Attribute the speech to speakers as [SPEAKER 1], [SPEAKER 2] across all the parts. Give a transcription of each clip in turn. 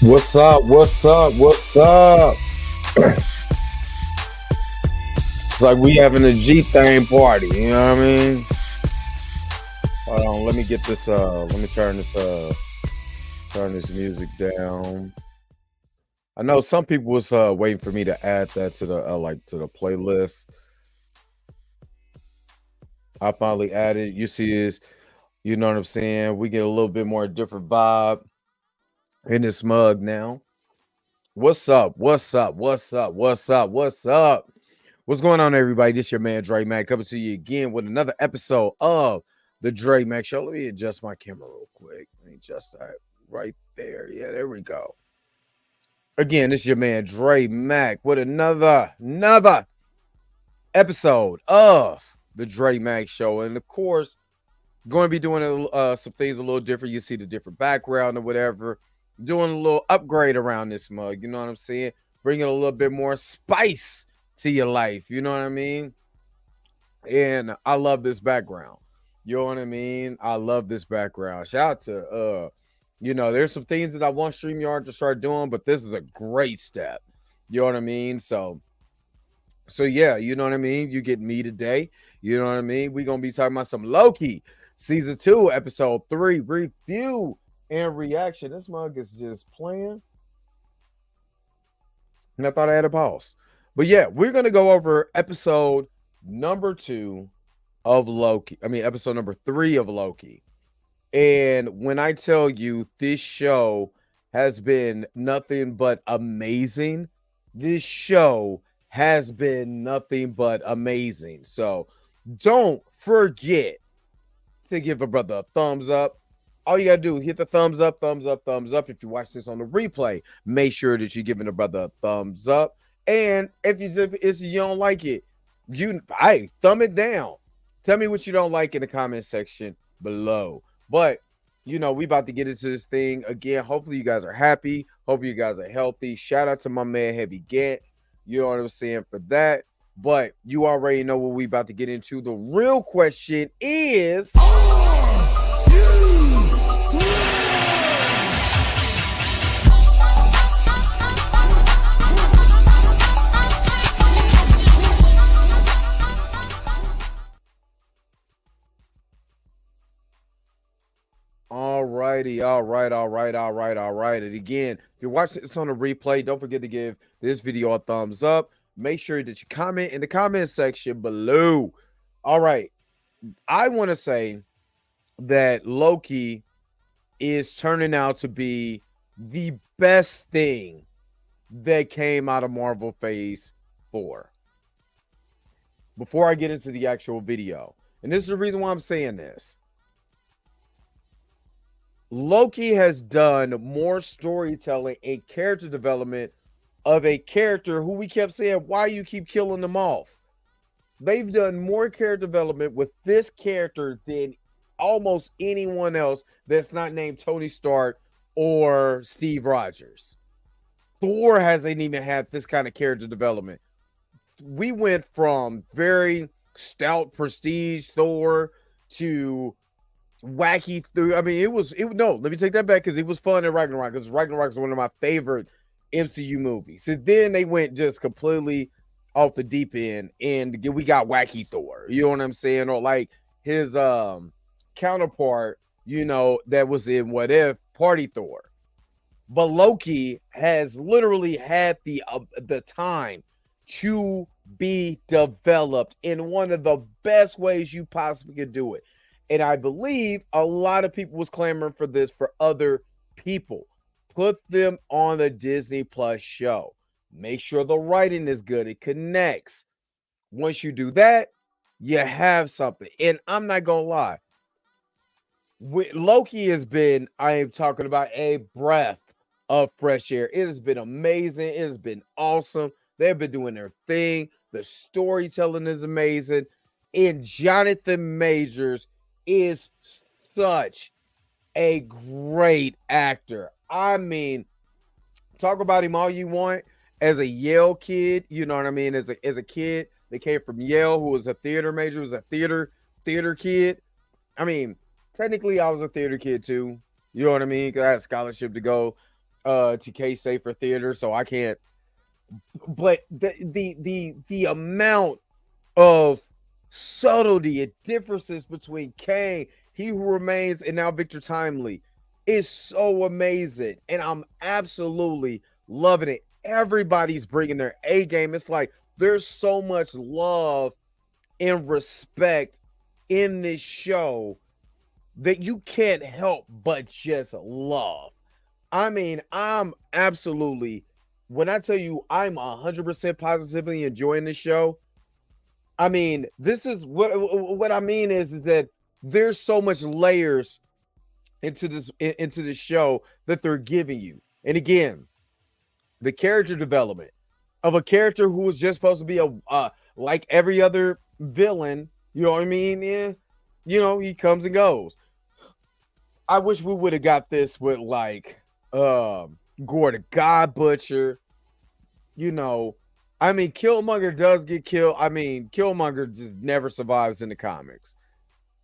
[SPEAKER 1] What's up? What's up? What's up? It's like we having a G thing party. You know what I mean? Hold on. Let me get this. Let me turn this music down. I know some people was waiting for me to add that to the to the playlist. I finally added. You see this? You know what I'm saying? We get a little bit more different vibe in this mug now. What's up? What's up? What's up? What's up? What's up? What's going on, everybody? This your man Dre Mac coming to you again with another episode of the Dre Mac Show. Let me adjust my camera real quick. Let me adjust that right there. Yeah, there we go. Again, this is your man Dre Mac with another episode of the Dre Mac Show, and of course, going to be doing some things a little different. You see the different background or whatever. Doing a little upgrade around this mug. You know what I'm saying? Bringing a little bit more spice to your life. You know what I mean? And I love this background. You know what I mean? I love this background. Shout out to there's some things that I want StreamYard to start doing, but this is a great step. You know what I mean? So yeah, you know what I mean? You get me today. You know what I mean? We're gonna be talking about some Loki season 2, episode 3 review and reaction. This mug is just playing. And I thought I had a pause. But yeah, we're gonna go over episode number 2 of Loki. I mean, episode number 3 of Loki. And when I tell you this show has been nothing but amazing, this show has been nothing but amazing. So don't forget to give a brother a thumbs up. All you gotta do, hit the thumbs up, thumbs up, thumbs up. If you watch this on the replay, make sure that you're giving a brother a thumbs up. And if you don't like it, thumb it down. Tell me what you don't like in the comment section below. But we about to get into this thing again. Hopefully you guys are happy. Hope you guys are healthy. Shout out to my man Heavy Gant. You know what I'm saying for that. But you already know what we about to get into. The real question is, all right. And again, if you're watching this on a replay, don't forget to give this video a thumbs up. Make sure that you comment in the comment section below. All right. I want to say that Loki is turning out to be the best thing that came out of Marvel Phase 4. Before I get into the actual video, and this is the reason why I'm saying this. Loki has done more storytelling and character development of a character who we kept saying, why you keep killing them off? They've done more character development with this character than almost anyone else that's not named Tony Stark or Steve Rogers. Thor hasn't even had this kind of character development. We went from very stout prestige Thor to wacky through. I mean, let me take that back, because it was fun in Ragnarok, because Ragnarok is one of my favorite MCU movies. So then they went just completely off the deep end, and we got wacky Thor. You know what I'm saying? Or like his counterpart, that was in What If, Party Thor. But Loki has literally had the time to be developed in one of the best ways you possibly could do it. And I believe a lot of people was clamoring for this for other people. Put them on the Disney Plus show. Make sure the writing is good. It connects. Once you do that, you have something. And I'm not going to lie. Loki has been, I am talking about, a breath of fresh air. It has been amazing. It has been awesome. They've been doing their thing. The storytelling is amazing. And Jonathan Majors is such a great actor. I mean, talk about him all you want. As a Yale kid, you know what I mean? As a kid that came from Yale, who was a theater major, was a theater kid. I mean, technically I was a theater kid too. You know what I mean? Because I had a scholarship to go TK Safer Theater, so I can't. But the amount of subtlety and differences between Kane, He Who Remains, and now Victor Timely is so amazing, and I'm absolutely loving it. Everybody's bringing their A game. It's like there's so much love and respect in this show that you can't help but just love. I mean, I'm absolutely, when I tell you I'm 100% positively enjoying this show, I mean, this is what I mean is that there's so much layers into this show that they're giving you. And again, the character development of a character who was just supposed to be a like every other villain, you know what I mean? Yeah, you know, he comes and goes. I wish we would have got this with like Gore the God Butcher, you know. I mean, Killmonger does get killed. I mean, Killmonger just never survives in the comics.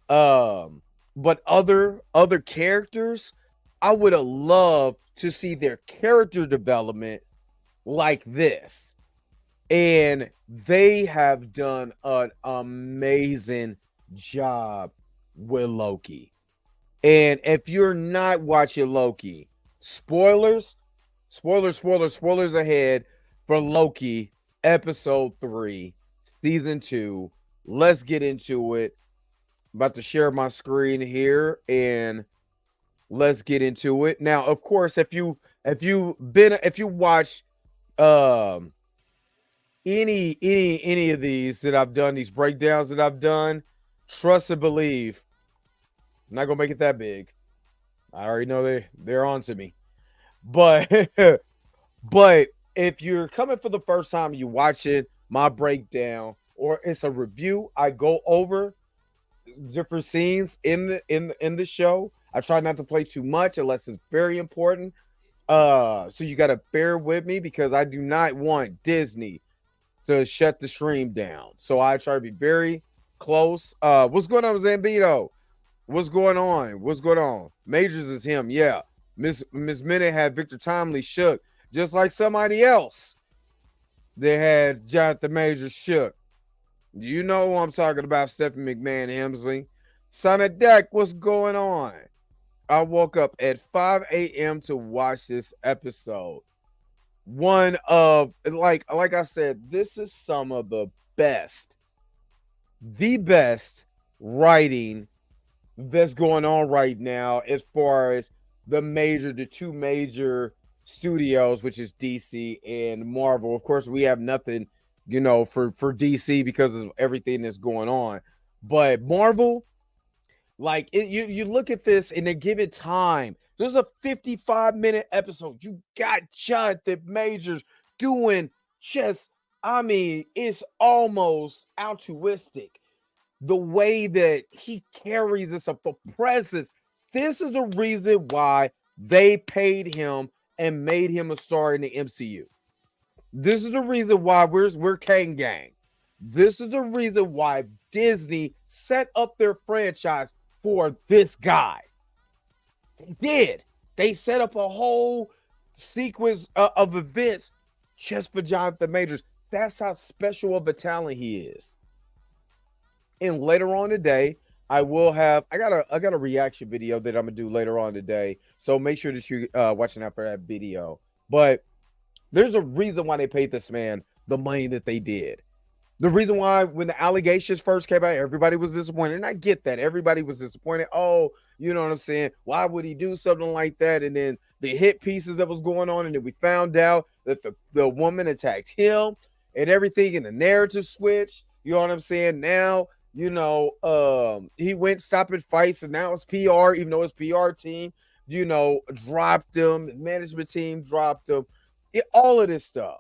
[SPEAKER 1] But other characters, I would have loved to see their character development like this. And they have done an amazing job with Loki. And if you're not watching Loki, spoilers ahead for Loki episode 3, season 2. Let's get into it. I'm about to share my screen here and let's get into it. Now, of course, if you watch any of these that I've done, these breakdowns that I've done, trust and believe, I'm not gonna make it that big. I already know they're on to me. But but if you're coming for the first time, you watch it, my breakdown, or it's a review, I go over different scenes in the show. I try not to play too much unless it's very important. So you gotta bear with me because I do not want Disney to shut the stream down. So I try to be very close. What's going on, Zambito? What's going on? What's going on? Majors is him, yeah. Miss Minute had Victor Timely shook, just like somebody else. They had Jonathan Majors shook. You know who I'm talking about, Stephanie McMahon Hemsley. Sonic Deck, what's going on? I woke up at 5 a.m. to watch this episode. One of, like I said, this is some of the best writing that's going on right now as far as the two major studios, which is DC and Marvel. Of course, we have nothing, you know, for DC because of everything that's going on. But Marvel, like you look at this and they give it time. There's a 55-minute episode. You got Jonathan Majors doing just, I mean, it's almost altruistic. The way that he carries this up, the presence. This is the reason why they paid him and made him a star in the MCU. This is the reason why we're Kang Gang. This is the reason why Disney set up their franchise for this guy. They did. They set up a whole sequence of events just for Jonathan Majors. That's how special of a talent he is. And later on today, I got a reaction video that I'm gonna do later on today. So make sure that you watching out for that video. But there's a reason why they paid this man the money that they did. The reason why when the allegations first came out, everybody was disappointed. And I get that. Everybody was disappointed. Oh, you know what I'm saying? Why would he do something like that? And then the hit pieces that was going on, and then we found out that the woman attacked him and everything, and the narrative switch. You know what I'm saying? Now, you know, he went stopping fights, and now it's PR, even though his PR team, you know, dropped him, management team dropped him, all of this stuff.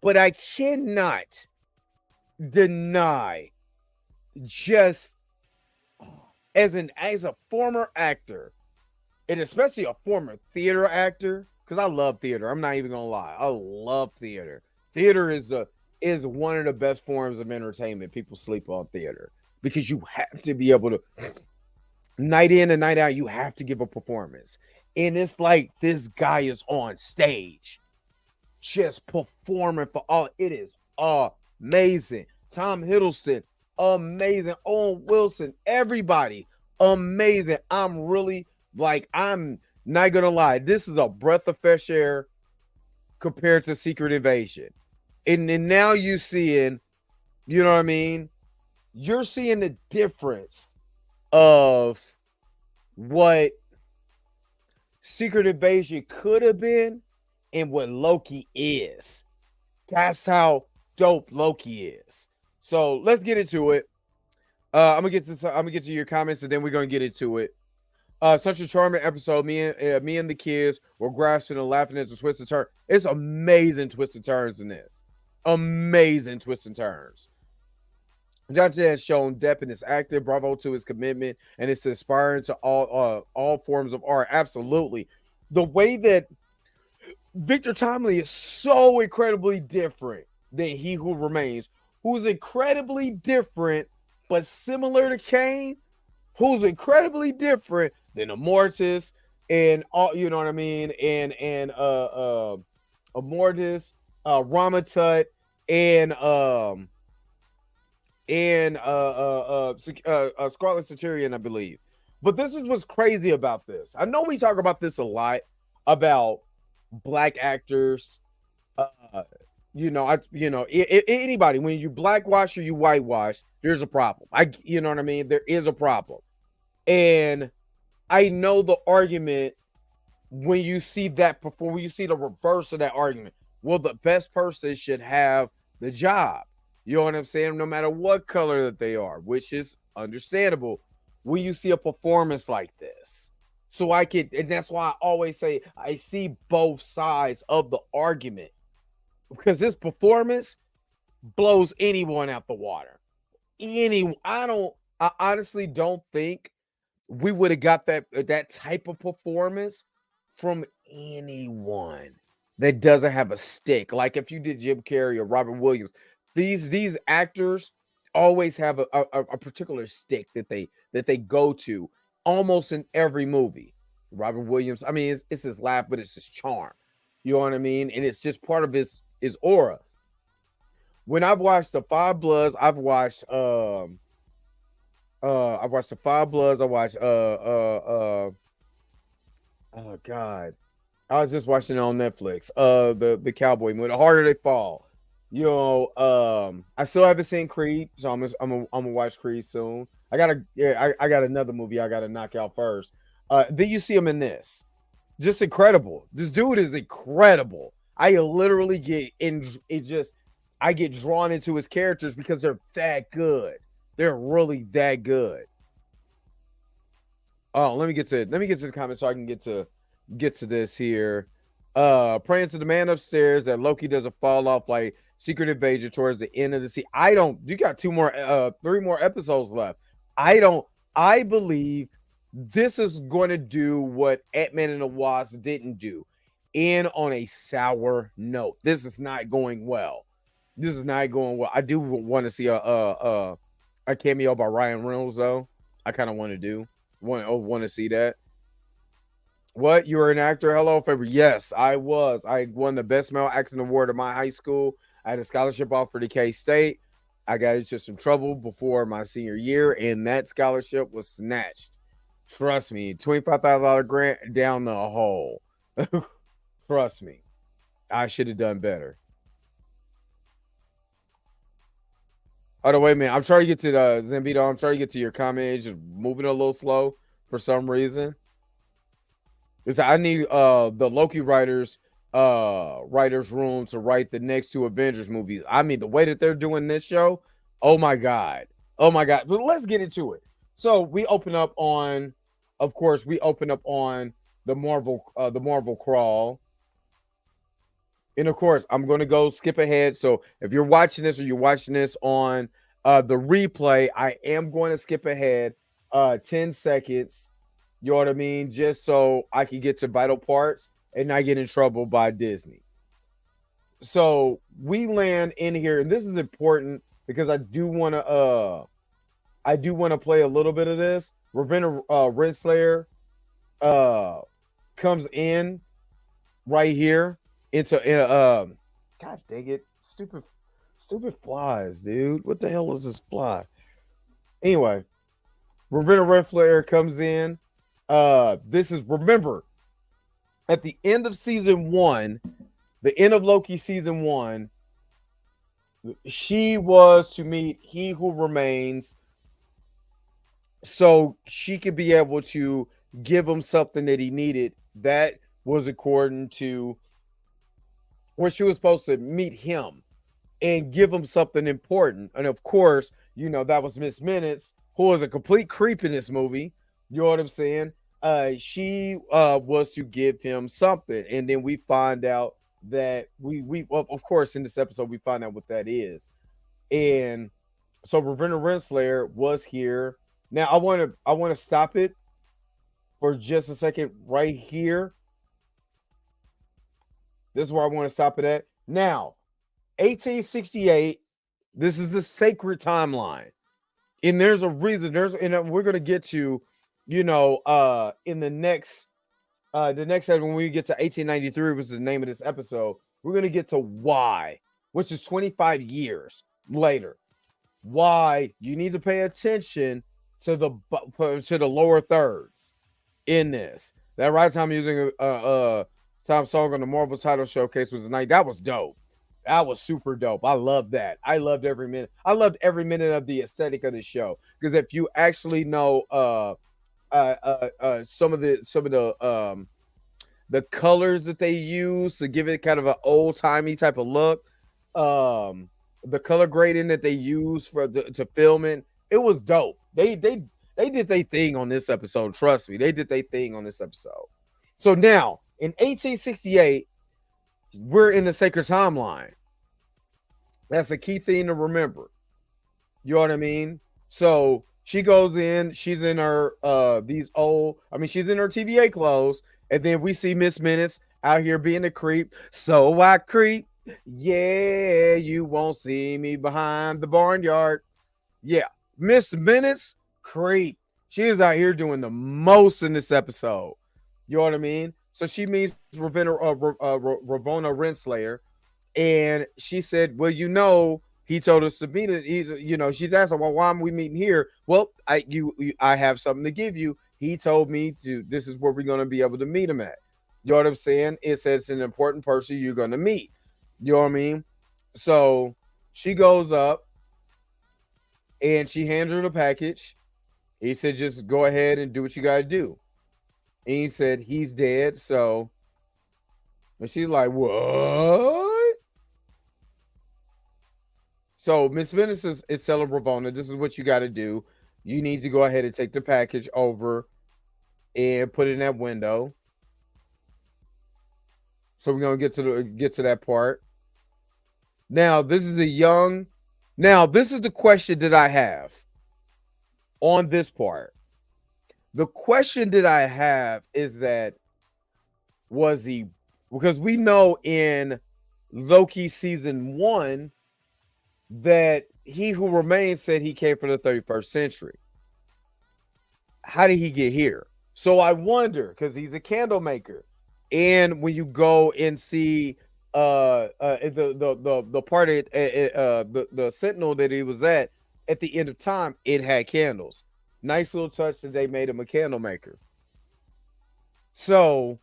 [SPEAKER 1] But I cannot deny, just as a former actor, and especially a former theater actor, because I love theater. I'm not even gonna lie. I love theater. Theater is one of the best forms of entertainment. People sleep on theater because you have to be able to, night in and night out, you have to give a performance. And it's like this guy is on stage just performing for all. It is amazing. Tom Hiddleston, amazing. Owen Wilson, everybody, amazing. I'm really like, I'm not gonna lie. This is a breath of fresh air compared to Secret Invasion. And then now you seeing, you know what I mean? You're seeing the difference of what Secret Invasion could have been and what Loki is. That's how dope Loki is. So let's get into it. I'm gonna get to your comments and then we're gonna get into it. Such a charming episode. Me and the kids were grasping and laughing at the twists and turns. It's amazing twists and turns in this. Amazing twists and turns. Johnson has shown depth in his acting. Bravo to his commitment, and it's inspiring to all forms of art. Absolutely, the way that Victor Tomley is so incredibly different than He Who Remains, who's incredibly different but similar to Kane, who's incredibly different than Immortus and all, you know what I mean, and Immortus, Ramatut, and Scarlet Centurion, I believe. But this is what's crazy about this. I know we talk about this a lot about black actors. Anybody, when you blackwash or you whitewash, there's a problem. You know what I mean? There is a problem. And I know the argument when you see that before, when you see the reverse of that argument. Well, the best person should have the job. You know what I'm saying? No matter what color that they are, which is understandable when you see a performance like this. So and that's why I always say I see both sides of the argument, because this performance blows anyone out the water. I honestly don't think we would have got that type of performance from anyone that doesn't have a stick. Like if you did Jim Carrey or Robert Williams, these actors always have a particular stick that they go to almost in every movie. Robert Williams, I mean, it's his laugh, but it's his charm. You know what I mean? And it's just part of his aura. When I've watched The Five Bloods, I've watched The Five Bloods, I watched oh God. I was just watching it on Netflix. The cowboy movie, The Harder They Fall. You know, I still haven't seen Creed, so I'm gonna watch Creed soon. I got another movie I gotta knock out first. Then you see him in this, just incredible. This dude is incredible. I literally I get drawn into his characters because they're that good. They're really that good. Oh, let me get to the comments so I can get to this here. Praying to the man upstairs that Loki doesn't fall off like Secret Invasion towards the end of the season. You got 3 more episodes left. I believe this is going to do what Ant-Man and the Wasp didn't do, end on a sour note. This is not going well. I do want to see a cameo by Ryan Reynolds though. I kind of want to see that. What? You were an actor? Hello, favor. Yes, I was. I won the best male acting award of my high school. I had a scholarship offer to K-State. I got into some trouble before my senior year, and that scholarship was snatched. Trust me, $25,000 grant down the hole. Trust me, I should have done better. Oh, no, wait a minute. I'm trying to get to Zambito. I'm trying to get to your comment. It's just moving a little slow for some reason. Because I need the Loki writers room to write the next 2 Avengers movies. I mean, the way that they're doing this show, oh my god. But let's get into it. So we open up on the Marvel crawl. And of course, I'm going to go skip ahead. So if you're watching this or you're watching this on the replay, I am going to skip ahead 10 seconds. You know what I mean? Just so I can get to vital parts and not get in trouble by Disney. So we land in here, and this is important because I do want to play a little bit of this. Ravenna Renslayer comes in right here into God dang it, stupid flies, dude. What the hell is this fly? Anyway, Ravenna Redflare comes in. This is, remember, at the end of season 1, the end of Loki season 1, she was to meet He Who Remains, so she could be able to give him something that he needed. That was according to where she was supposed to meet him and give him something important. And of course, that was Miss Minutes, who was a complete creep in this movie. You know what I'm saying? She was to give him something, and then we find out that we of course, in this episode we find out what that is. And so Ravenna Renslayer was here. Now I want to stop it for just a second right here. This is where I want to stop it at. Now, 1868, this is the sacred timeline. And there's a reason. And we're going to get to, in the next episode, when we get to 1893, which is the name of this episode, we're going to get to why, which is 25 years later, why you need to pay attention to the lower thirds in this. That right time using time song on the Marvel title showcase was the night. That was dope. That was super dope. I love that. I loved every minute. I loved every minute of the aesthetic of the show, because if you actually know some of the colors that they use to give it kind of an old timey type of look, the color grading that they use to film it was dope. They did their thing on this episode. Trust me, they did their thing on this episode. So now in 1868, we're in the sacred timeline. That's a key thing to remember. You know what I mean? So she goes in, she's in her she's in her TVA clothes, and then we see Miss Minutes out here being a creep. So I creep. Yeah, you won't see me behind the barnyard. Yeah, Miss Minutes, creep. She is out here doing the most in this episode. You know what I mean? So she meets Ravenna Renslayer, and she said, well, he told us to meet it. She's asking, well, why am we meeting here? Well, I have something to give you. He told me this is where we're going to be able to meet him at. You know what I'm saying? It says it's an important person you're going to meet. You know what I mean? So she goes up and she hands her the package. He said, just go ahead and do what you got to do. And he said, he's dead. So, and she's like, what? So Miss Venice is telling Ravonna, this is what you got to do. You need to go ahead and take the package over and put it in that window. So we're going to get to that part. Now, this is the question that I have on this part. The question that I have is that, was he, because we know in Loki season 1 that He Who Remains said he came from the 31st century. How did he get here? So I wonder, because he's a candle maker. And when you go and see the party, the Sentinel that he was at the end of time, it had candles. Nice little touch that they made him a candle maker. So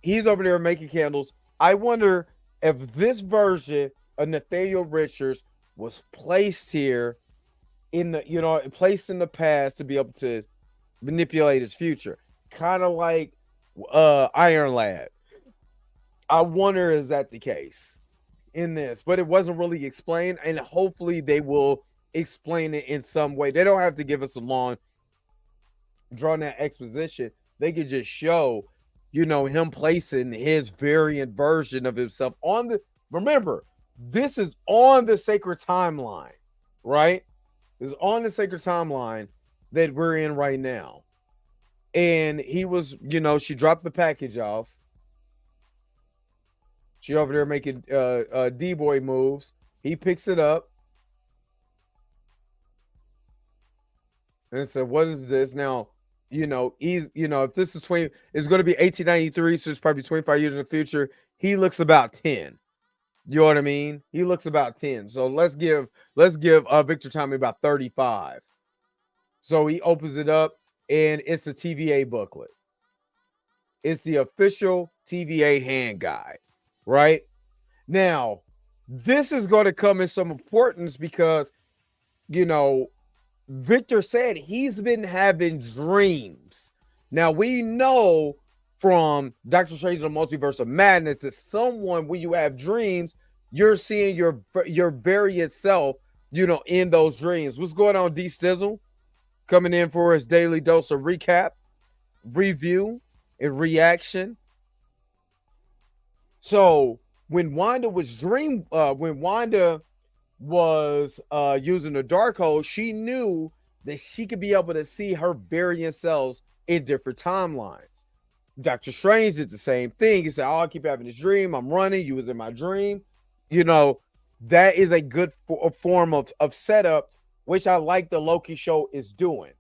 [SPEAKER 1] he's over there making candles. I wonder if this version of Nathaniel Richards was placed here placed in the past to be able to manipulate his future, kind of like Iron Lad. I wonder, is that the case in this? But it wasn't really explained, and hopefully they will explain it in some way. They don't have to give us a long drawn out exposition. They could just show, him placing his variant version of himself on the, remember, this is on the sacred timeline, right? This is on the sacred timeline that we're in right now. And he was, she dropped the package off. She over there making D-boy moves. He picks it up. And said, what is this? Now, If this is 20, it's going to be 1893, so it's probably 25 years in the future. He looks about 10. You know what I mean? He looks about 10. So let's give Victor Tommy about 35. So he opens it up, and it's the TVA booklet. It's the official TVA hand guide, right? Now, this is going to come in some importance because, Victor said he's been having dreams. Now, we know from Doctor Strange and the Multiverse of Madness that when you have dreams, you're seeing your various self, in those dreams. What's going on, D Stizzle? Coming in for his daily dose of recap, review, and reaction. So when Wanda was using the Darkhold, she knew that she could be able to see her variant selves in different timelines. Doctor Strange did the same thing. He said, I keep having this dream. I'm running. You was in my dream. That is a good form of setup, which I like the Loki show is doing.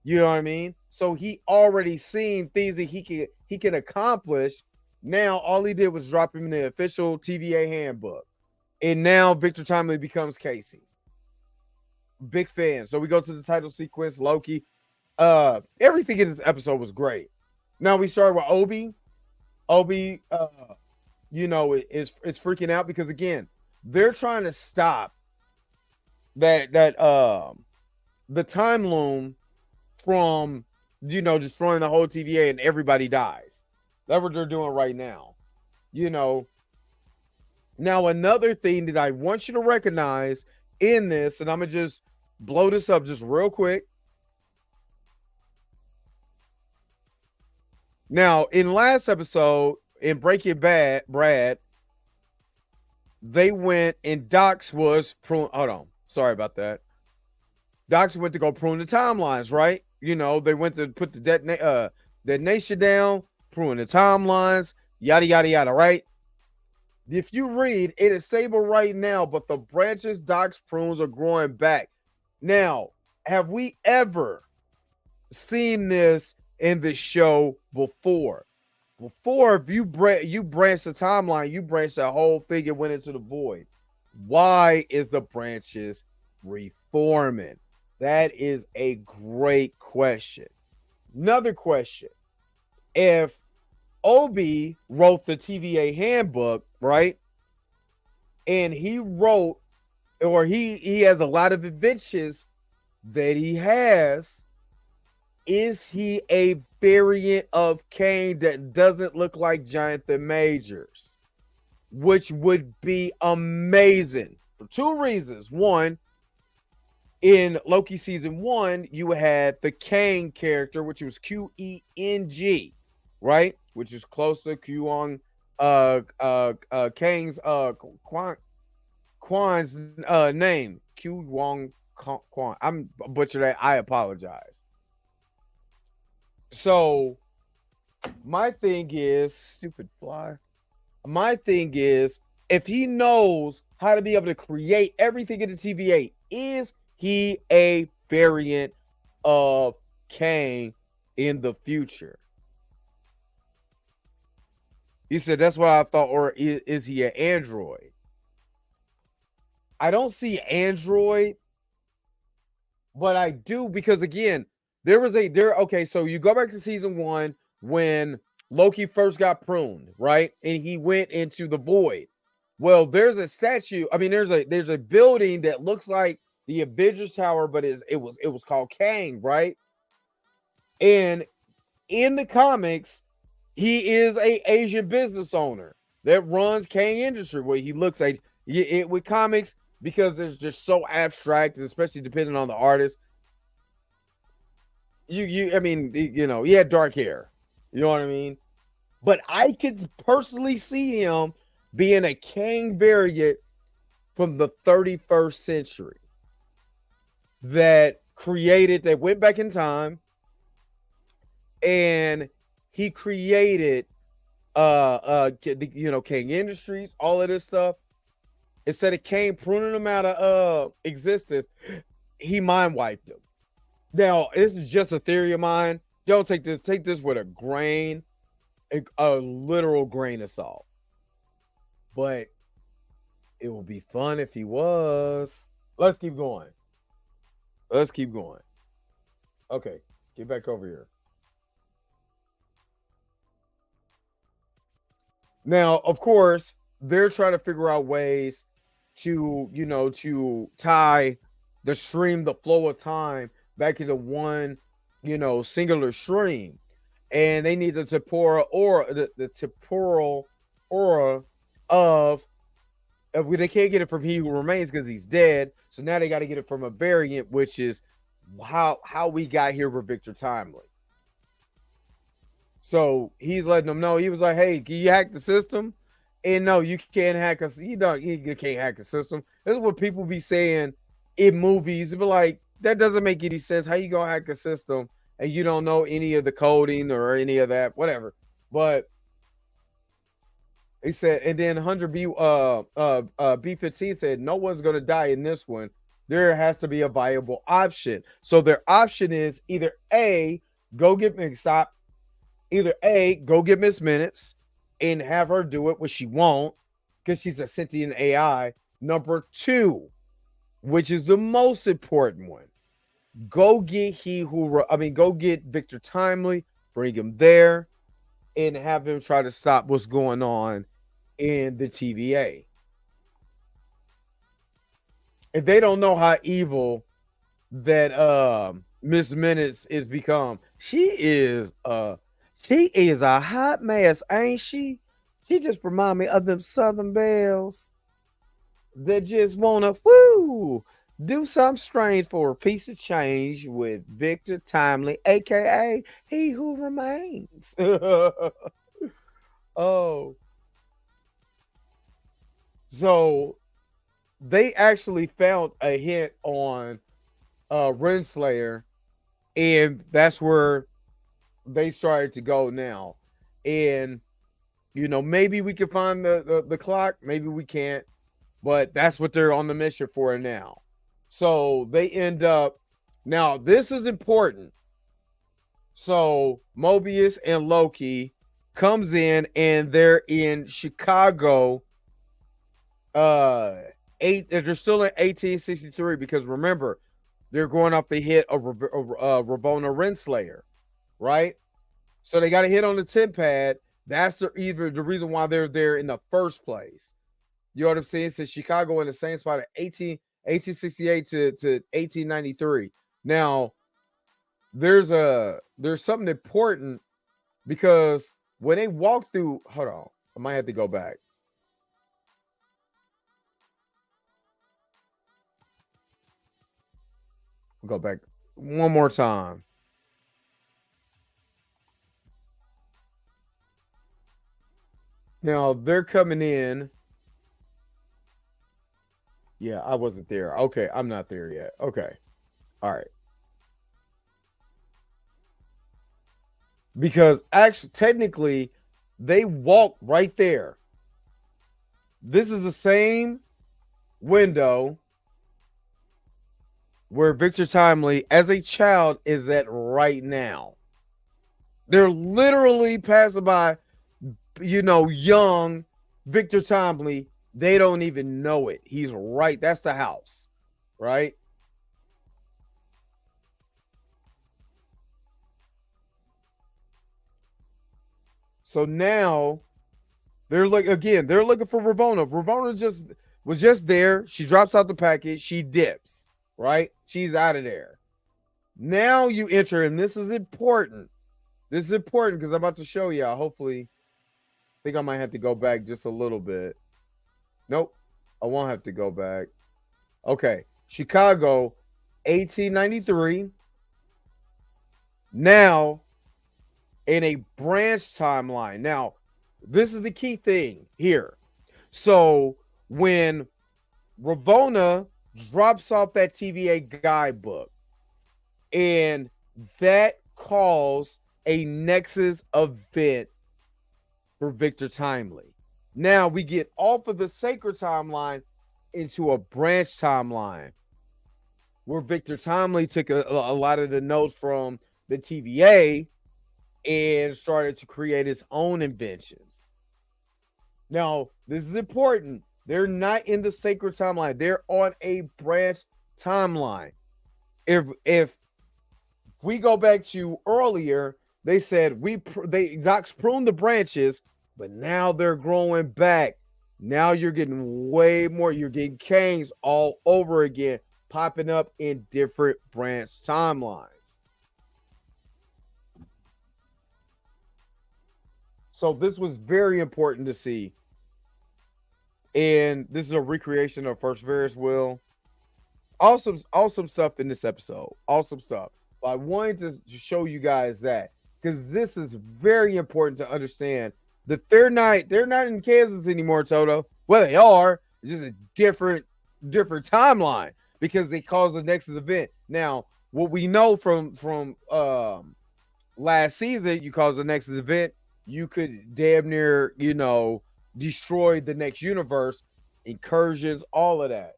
[SPEAKER 1] You know what I mean? So he already seen things that he can accomplish. Now all he did was drop him in the official TVA handbook. And now Victor Timely becomes Casey. Big fan. So we go to the title sequence, Loki. Everything in this episode was great. Now we start with Obi. Obi, is freaking out because again, they're trying to stop the time loom from destroying the whole TVA and everybody dies. That's what they're doing right now. Now another thing that I want you to recognize in this, and I'm gonna just blow this up just real quick. Now, in last episode, in Breaking Bad, Brad, they went and Docs was prune. Hold on. Sorry about that. Docs went to go prune the timelines, right? They went to put the detonation down, prune the timelines, yada, yada, yada, right? If you read, it is stable right now, but the branches Doc's prunes are growing back. Now, have we ever seen this in the show before? Before, if you branch the timeline, you branch that whole thing and went into the void. Why is the branches reforming? That is a great question. Another question. If Obi wrote the TVA handbook, right? And he wrote, or he has a lot of inventions that he has. Is he a variant of Kang that doesn't look like Jonathan Majors? Which would be amazing for two reasons. One, in Loki season 1, you had the Kang character, which was Qeng, right? Which is close to Kang's Kwan's name. Kwan. I'm butchered that. I apologize. So my thing is, stupid fly. My thing is, if he knows how to be able to create everything in the TVA, is he a variant of Kang in the future? He said, that's what I thought. Or is he an android? I don't see android, but I do, because again, okay, so you go back to season 1 when Loki first got pruned, right? And he went into the void. Well, there's a statue. I mean, there's a building that looks like the Avengers Tower, but it was called Kang, right? And in the comics, he is a Asian business owner that runs Kang Industry, where he looks like it with comics, because it's just so abstract, especially depending on the artist. He had dark hair. You know what I mean? But I could personally see him being a Kang variant from the 31st century that went back in time, and he created Kang Industries, all of this stuff. Instead of Kang pruning them out of existence, he mind wiped them. Now, this is just a theory of mine. Don't take this with a literal grain of salt. But it would be fun if he was. Let's keep going. Let's keep going. Okay, get back over here. Now, of course, they're trying to figure out ways to, to tie the flow of time back into one, singular stream. And they need the temporal aura, the temporal aura of they can't get it from He Who Remains because he's dead. So now they got to get it from a variant, which is how we got here with Victor Timely. So he's letting them know. He was like, "Hey, can you hack the system?" And no, you can't hack us. You can't hack the system. This is what people be saying in movies. But like, that doesn't make any sense. How you gonna hack a system and you don't know any of the coding or any of that, whatever. But he said, and then 100 B15 said, no one's gonna die in this one. There has to be a viable option. So their option is either A, go get Miss Minutes and have her do it, which she won't, because she's a sentient AI. Number 2, which is the most important one, go get Victor Timely, bring him there, and have him try to stop what's going on in the TVA. If they don't know how evil that Miss Minutes is become, she is a hot mess, ain't she? She just remind me of them Southern belles that just wanna do something strange for a piece of change with Victor Timely, aka He Who Remains. Oh, so they actually found a hint on Renslayer, and that's where they started to go now. And maybe we can find the clock, maybe we can't, but that's what they're on the mission for now. So they end up, now this is important. So Mobius and Loki comes in, and they're in Chicago. They're still in 1863 because remember, they're going off the hit of Ravonna Renslayer, right? So they got a hit on the 10 pad. That's the reason why they're there in the first place. You know what I'm saying? So Chicago in the same spot at 1868 to 1893. Now, there's something important because when they walk through, hold on, I might have to go back. Go back one more time. Now they're coming in. Yeah, I wasn't there. Okay, I'm not there yet. Okay. All right. Because actually, technically, they walk right there. This is the same window where Victor Timely, as a child, is at right now. They're literally passing by, young Victor Timely. They don't even know it. He's right. That's the house, right? So now they're looking for Ravonna. Ravonna was just there. She drops out the package. She dips, right? She's out of there. Now you enter, and this is important. This is important because I'm about to show y'all. Hopefully, I think I might have to go back just a little bit. Nope, I won't have to go back. Okay, Chicago, 1893. Now, in a branch timeline. Now, this is the key thing here. So, when Ravonna drops off that TVA guidebook, and that caused a Nexus event for Victor Timely. Now we get off of the sacred timeline into a branch timeline where Victor Timely took a lot of the notes from the TVA and started to create its own inventions. Now, this is important. They're not in the sacred timeline. They're on a branch timeline. If we go back to earlier, they said Docs pruned the branches, but now they're growing back. Now you're getting way more. You're getting Kangs all over again, popping up in different branch timelines. So this was very important to see. And this is a recreation of First Ferris wheel. Awesome stuff in this episode. Awesome stuff. But I wanted to show you guys that because this is very important to understand that they're not in Kansas anymore, Toto. Well, they are. It's just a different timeline because they caused the Nexus event. Now, what we know from last season, you caused the Nexus event, you could damn near, destroy the next universe, incursions, all of that.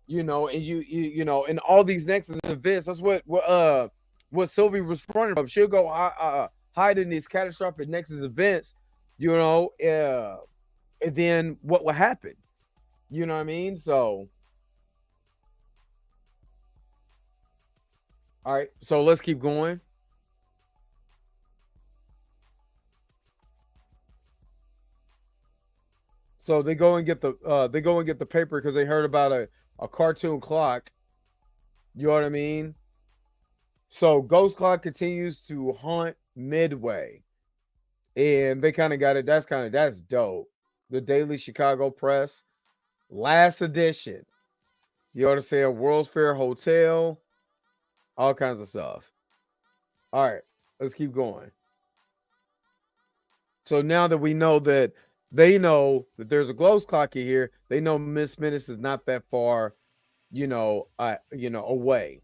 [SPEAKER 1] And and all these Nexus events. That's what Sylvie was fronting from. She'll go hide in these catastrophic Nexus events, and then what will happen? You know what I mean? So, all right. So let's keep going. So they go and get the paper because they heard about a cartoon clock. You know what I mean? So Ghost Clock continues to haunt Midway. And they kind of got it. That's dope. The Daily Chicago Press, last edition. You know what I'm saying? World's Fair Hotel, all kinds of stuff. All right, let's keep going. So now that we know that they know that there's a Ghost Clock in here, they know Miss Menace is not that far, away.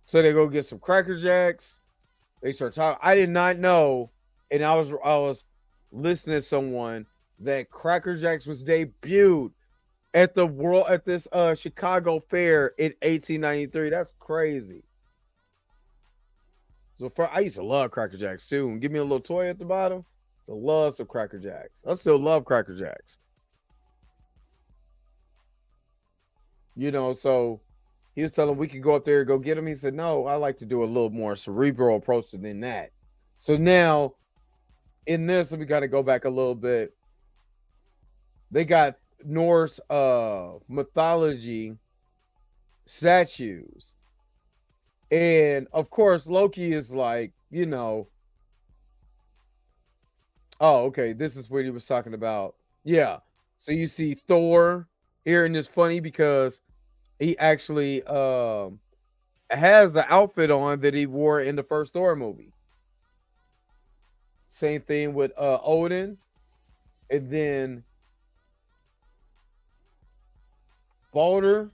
[SPEAKER 1] So they go get some Cracker Jacks. They start talking. I did not know, and I was listening to someone that Cracker Jacks was debuted at this Chicago Fair in 1893. That's crazy. So I used to love Cracker Jacks too. And give me a little toy at the bottom. So love some Cracker Jacks. I still love Cracker Jacks. So he was telling we could go up there and go get him. He said, no, I like to do a little more cerebral approach than that. So now in this, we got to go back a little bit. They got Norse mythology statues. And of course, Loki is like, oh, okay, this is what he was talking about. Yeah. So you see Thor here, and it's funny because he actually has the outfit on that he wore in the first Thor movie. Same thing with Odin. And then Balder.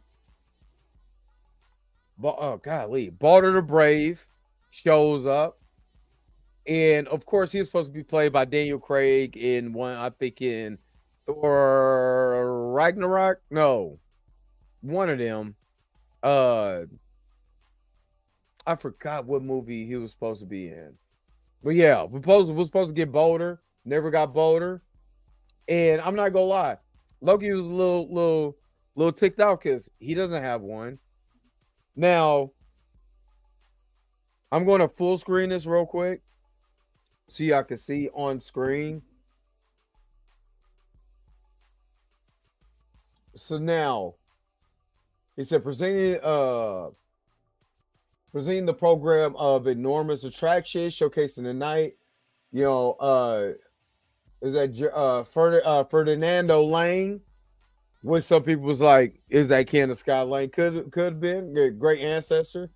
[SPEAKER 1] Balder the Brave shows up. And of course, he's supposed to be played by Daniel Craig in Thor Ragnarok. No, one of them. I forgot what movie he was supposed to be in. But yeah, we're supposed to get Balder. Never got Balder. And I'm not gonna lie, Loki was a little ticked out because he doesn't have one. Now, I'm going to full screen this real quick so y'all can see on screen. So now, he said presenting the program of enormous attraction, showcasing the night. Is that Ferdinando Lane? Which some people was like, is that Candace Scott Lane? Could have been great ancestor.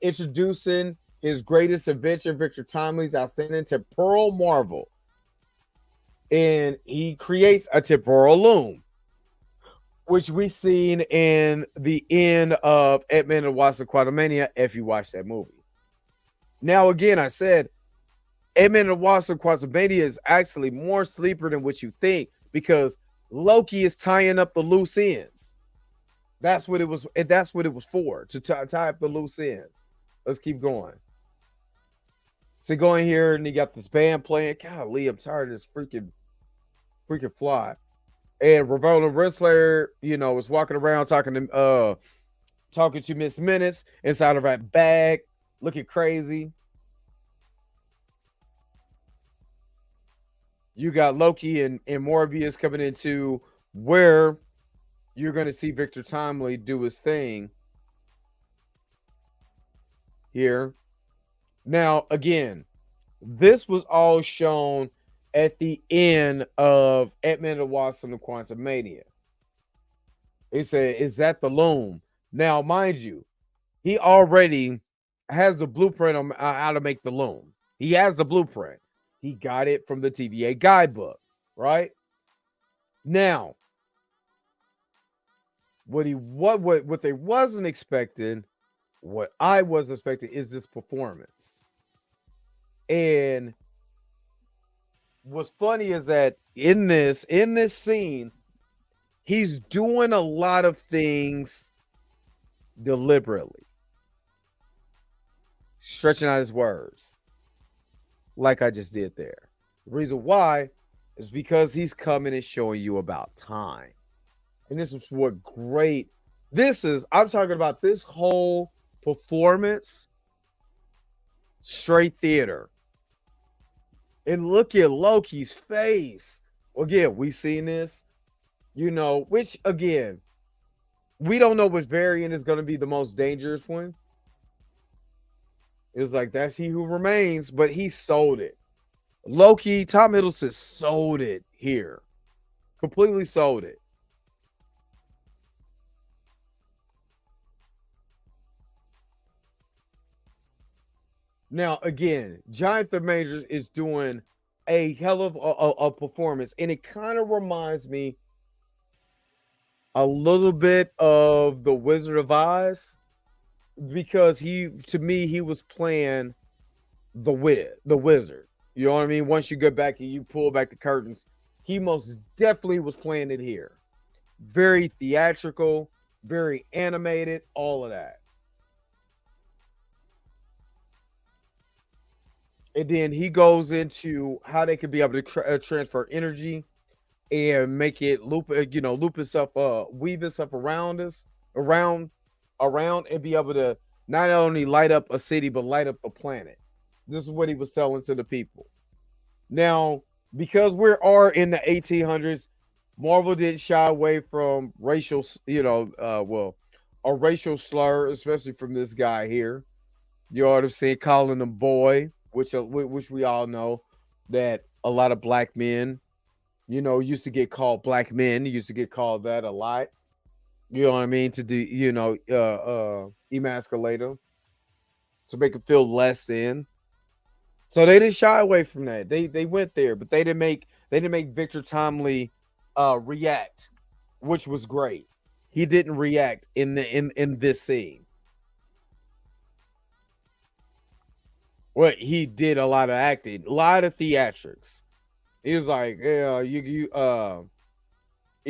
[SPEAKER 1] Introducing his greatest invention, Victor Timely's outstanding temporal marvel. And he creates a temporal loom, which we seen in the end of Ant-Man and Wasp: Quantumania, if you watch that movie. Now, again, I said Ant-Man and Wasp: Quantumania is actually more sleeper than what you think because Loki is tying up the loose ends. That's what it was. That's what it was for, to tie up the loose ends. Let's keep going. So go in here and you got this band playing. Golly, I'm tired of this freaking fly. And Revolver Wrestler, was walking around talking to Miss Minutes inside of that bag, looking crazy. You got Loki and Morbius coming into where you're going to see Victor Timely do his thing here. Now, again, this was all shown at the end of Ant-Man and the Wasp and the Quantumania. He said, is that the loom? Now, mind you, he already has the blueprint on how to make the loom. He has the blueprint. He got it from the TVA guidebook, right? Now, what they wasn't expecting, what I was expecting is this performance. And what's funny is that in this scene, he's doing a lot of things deliberately, stretching out his words, like I just did there. The reason why is because he's coming and showing you about time. And this is what great this is. I'm talking about this whole performance, straight theater. And look at Loki's face. Again, we seen this, which again, we don't know which variant is going to be the most dangerous one. It's like, that's He Who Remains, but he sold it. Loki, Tom Hiddleston sold it here. Completely sold it. Now, again, Jonathan Majors is doing a hell of a performance, and it kind of reminds me a little bit of The Wizard of Oz, because he was playing the wizard. You know what I mean? Once you go back and you pull back the curtains, he most definitely was playing it here. Very theatrical, very animated, all of that. And then he goes into how they could be able to transfer energy and make it loop itself, weave itself around and be able to not only light up a city, but light up the planet. This is what he was selling to the people. Now, because we are in the 1800s, Marvel didn't shy away from racial, a racial slur, especially from this guy here. You know what I'm saying? Calling him boy, which we all know that a lot of black men, used to get called black men. Used to get called that a lot. You know what I mean? To do, emasculate them, to make them feel less than. So they didn't shy away from that. They went there, but they didn't make Victor Timely react, which was great. He didn't react in this scene. Well, he did a lot of acting, a lot of theatrics. He was like, yeah, he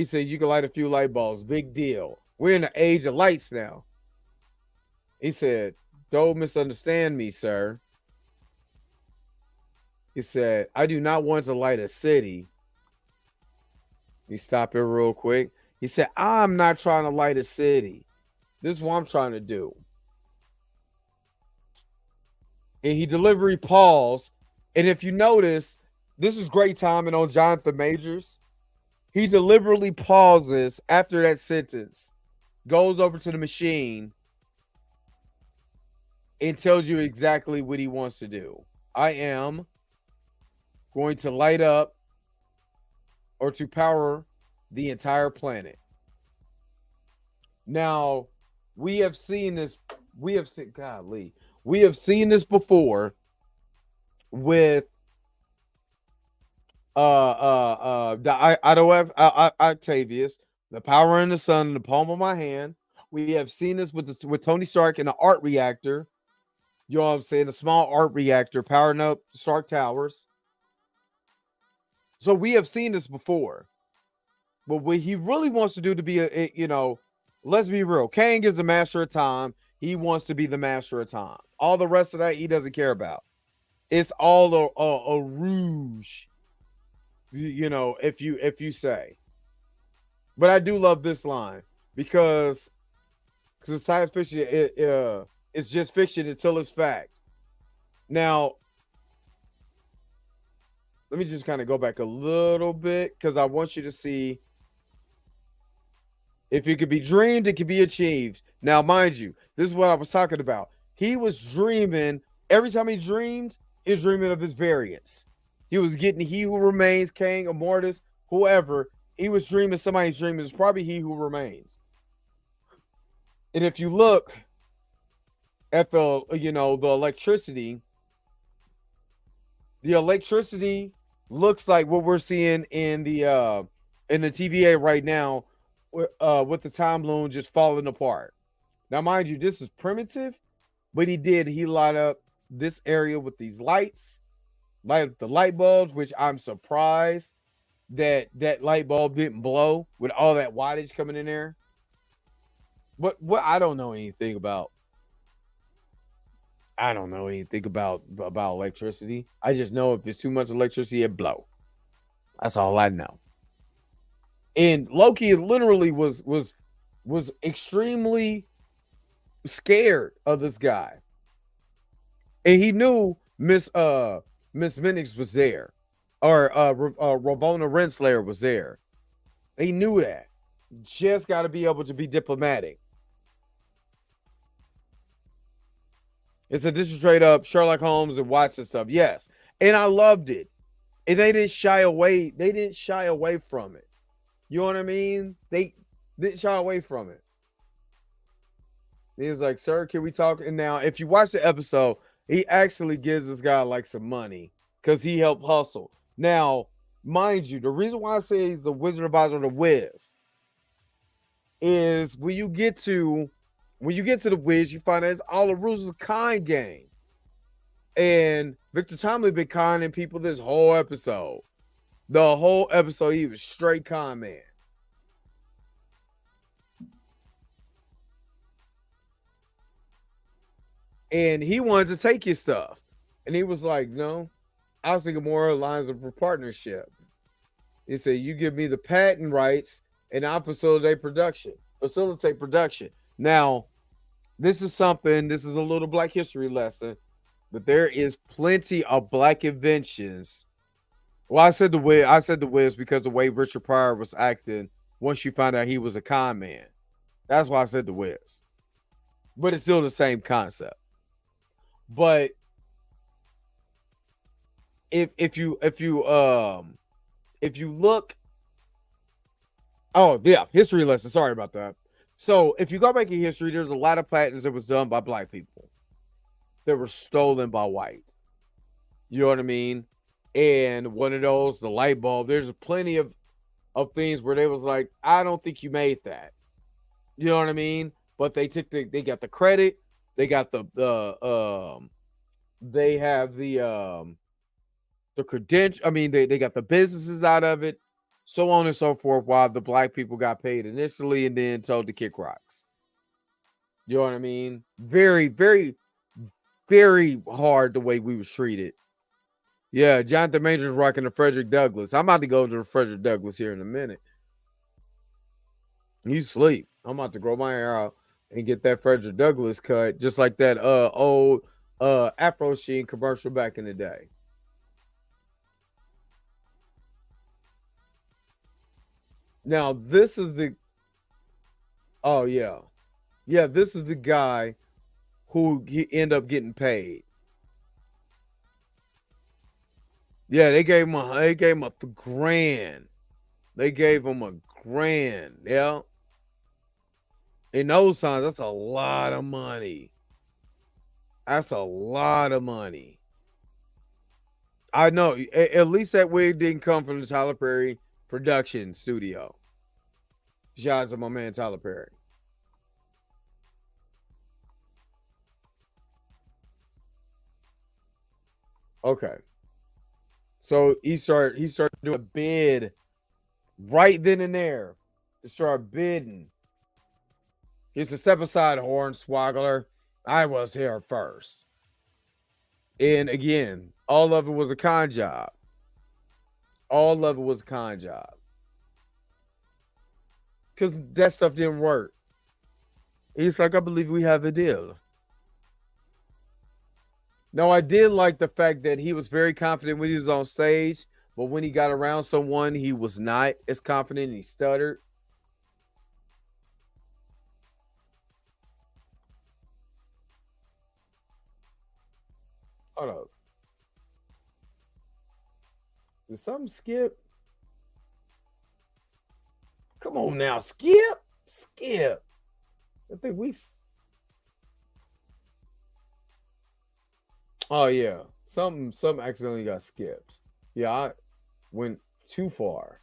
[SPEAKER 1] said you can light a few light bulbs. Big deal. We're in the age of lights now. He said, don't misunderstand me, sir. He said, I do not want to light a city. He stopped it real quick. He said, I'm not trying to light a city. This is what I'm trying to do. And he delivery paused. And if you notice, this is great timing on Jonathan Majors. He deliberately pauses after that sentence, goes over to the machine, and tells you exactly what he wants to do. I am going to light up or to power the entire planet. Now, we have seen this. We have seen this before with Octavius, the power in the sun in the palm of my hand. We have seen this with Tony Stark in the art reactor. You know what I'm saying? The small art reactor powering up Stark Towers. So we have seen this before. But what he really wants to do to be let's be real. Kang is the master of time. He wants to be the master of time. All the rest of that he doesn't care about. It's all a rouge, you know, if you say. But I do love this line because science fiction, it's just fiction until it's fact. Now, let me just kind of go back a little bit because I want you to see if it could be dreamed, it could be achieved. Now, mind you, this is what I was talking about. He was dreaming. Every time he dreamed, he was dreaming of his variants. He was getting He Who Remains, King, Immortus, whoever. He was dreaming, somebody's dreaming. It's probably He Who Remains. And if you look at the, you know, the electricity looks like what we're seeing in the TVA right now, with the time loom just falling apart. Now, mind you, this is primitive, but he light up this area with these lights, light up the light bulbs, which I'm surprised that light bulb didn't blow with all that wattage coming in there. What I don't know anything about. I don't know anything about electricity. I just know if it's too much electricity, it blow. That's all I know. And Loki literally was extremely scared of this guy, and he knew Miss Minix was there, or Ramona Renslayer was there. He knew that. Just got to be able to be diplomatic. It's a this is straight up Sherlock Holmes and Watson stuff. Yes, and I loved it, and they didn't shy away. They didn't shy away from it. You know what I mean? They didn't shy away from it. He was like, "Sir, can we talk?" And now, if you watch the episode, he actually gives this guy like some money because he helped hustle. Now, mind you, the reason why I say he's the Wizard Advisor, the Wiz, is when you get to the Wiz, you find out it's all the rules of kind game. And Victor Tomlin been conning people this whole episode. The whole episode, he was straight con man. And he wanted to take his stuff. And he was like, no, I was thinking more lines of a partnership. He said, you give me the patent rights and I'll facilitate production. Now, this is a little Black history lesson, but there is plenty of Black inventions. Well, I said the Wiz because the way Richard Pryor was acting once you find out he was a con man. That's why I said the Wiz. But it's still the same concept. But if you look, oh yeah, history lesson. Sorry about that. So if you go back in history, there's a lot of patents that was done by Black people that were stolen by whites. You know what I mean? And one of those, the light bulb, there's plenty of things where they was like, I don't think you made that. You know what I mean? But they got the credit, they got they have the credential. I mean, they got the businesses out of it, so on and so forth, while the Black people got paid initially and then told to kick rocks. You know what I mean? Very, very, very hard the way we was treated. Yeah, Jonathan Major's rocking the Frederick Douglass. I'm about to go to the Frederick Douglass here in a minute. You sleep. I'm about to grow my hair out and get that Frederick Douglass cut, just like that old Afro Sheen commercial back in the day. Now, this is the this is the guy who he end up getting paid. Yeah, they gave him a grand. They gave him a grand. Yeah. In those times, that's a lot of money. That's a lot of money. I know. At least that wig didn't come from the Tyler Perry production studio. Shout out to my man Tyler Perry. Okay. So he started doing a bid right then and there to start bidding. It's a step aside, Hornswoggler. I was here first. And again, All of it was a con job. All of it was a con job. Because that stuff didn't work. He's like, I believe we have a deal. No, I did like the fact that he was very confident when he was on stage, but when he got around someone, he was not as confident and he stuttered. Hold up. Did something skip? Come on now, skip. Skip. I think we. Oh yeah, something accidentally got skipped. Yeah, I went too far.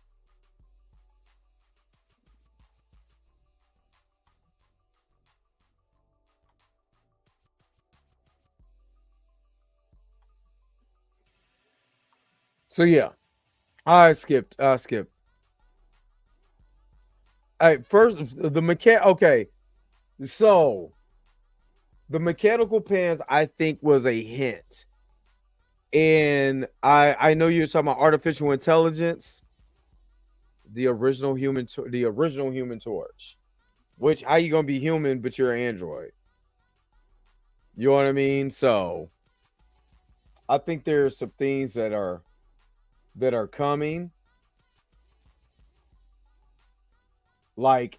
[SPEAKER 1] So yeah, I skipped. I skipped. All right, first the mechanic. Okay, so the mechanical pants I think was a hint, and I know you're talking about artificial intelligence, the original human torch. Which how you gonna be human but you're an android? You know what I mean? So I think there's some things that are coming, like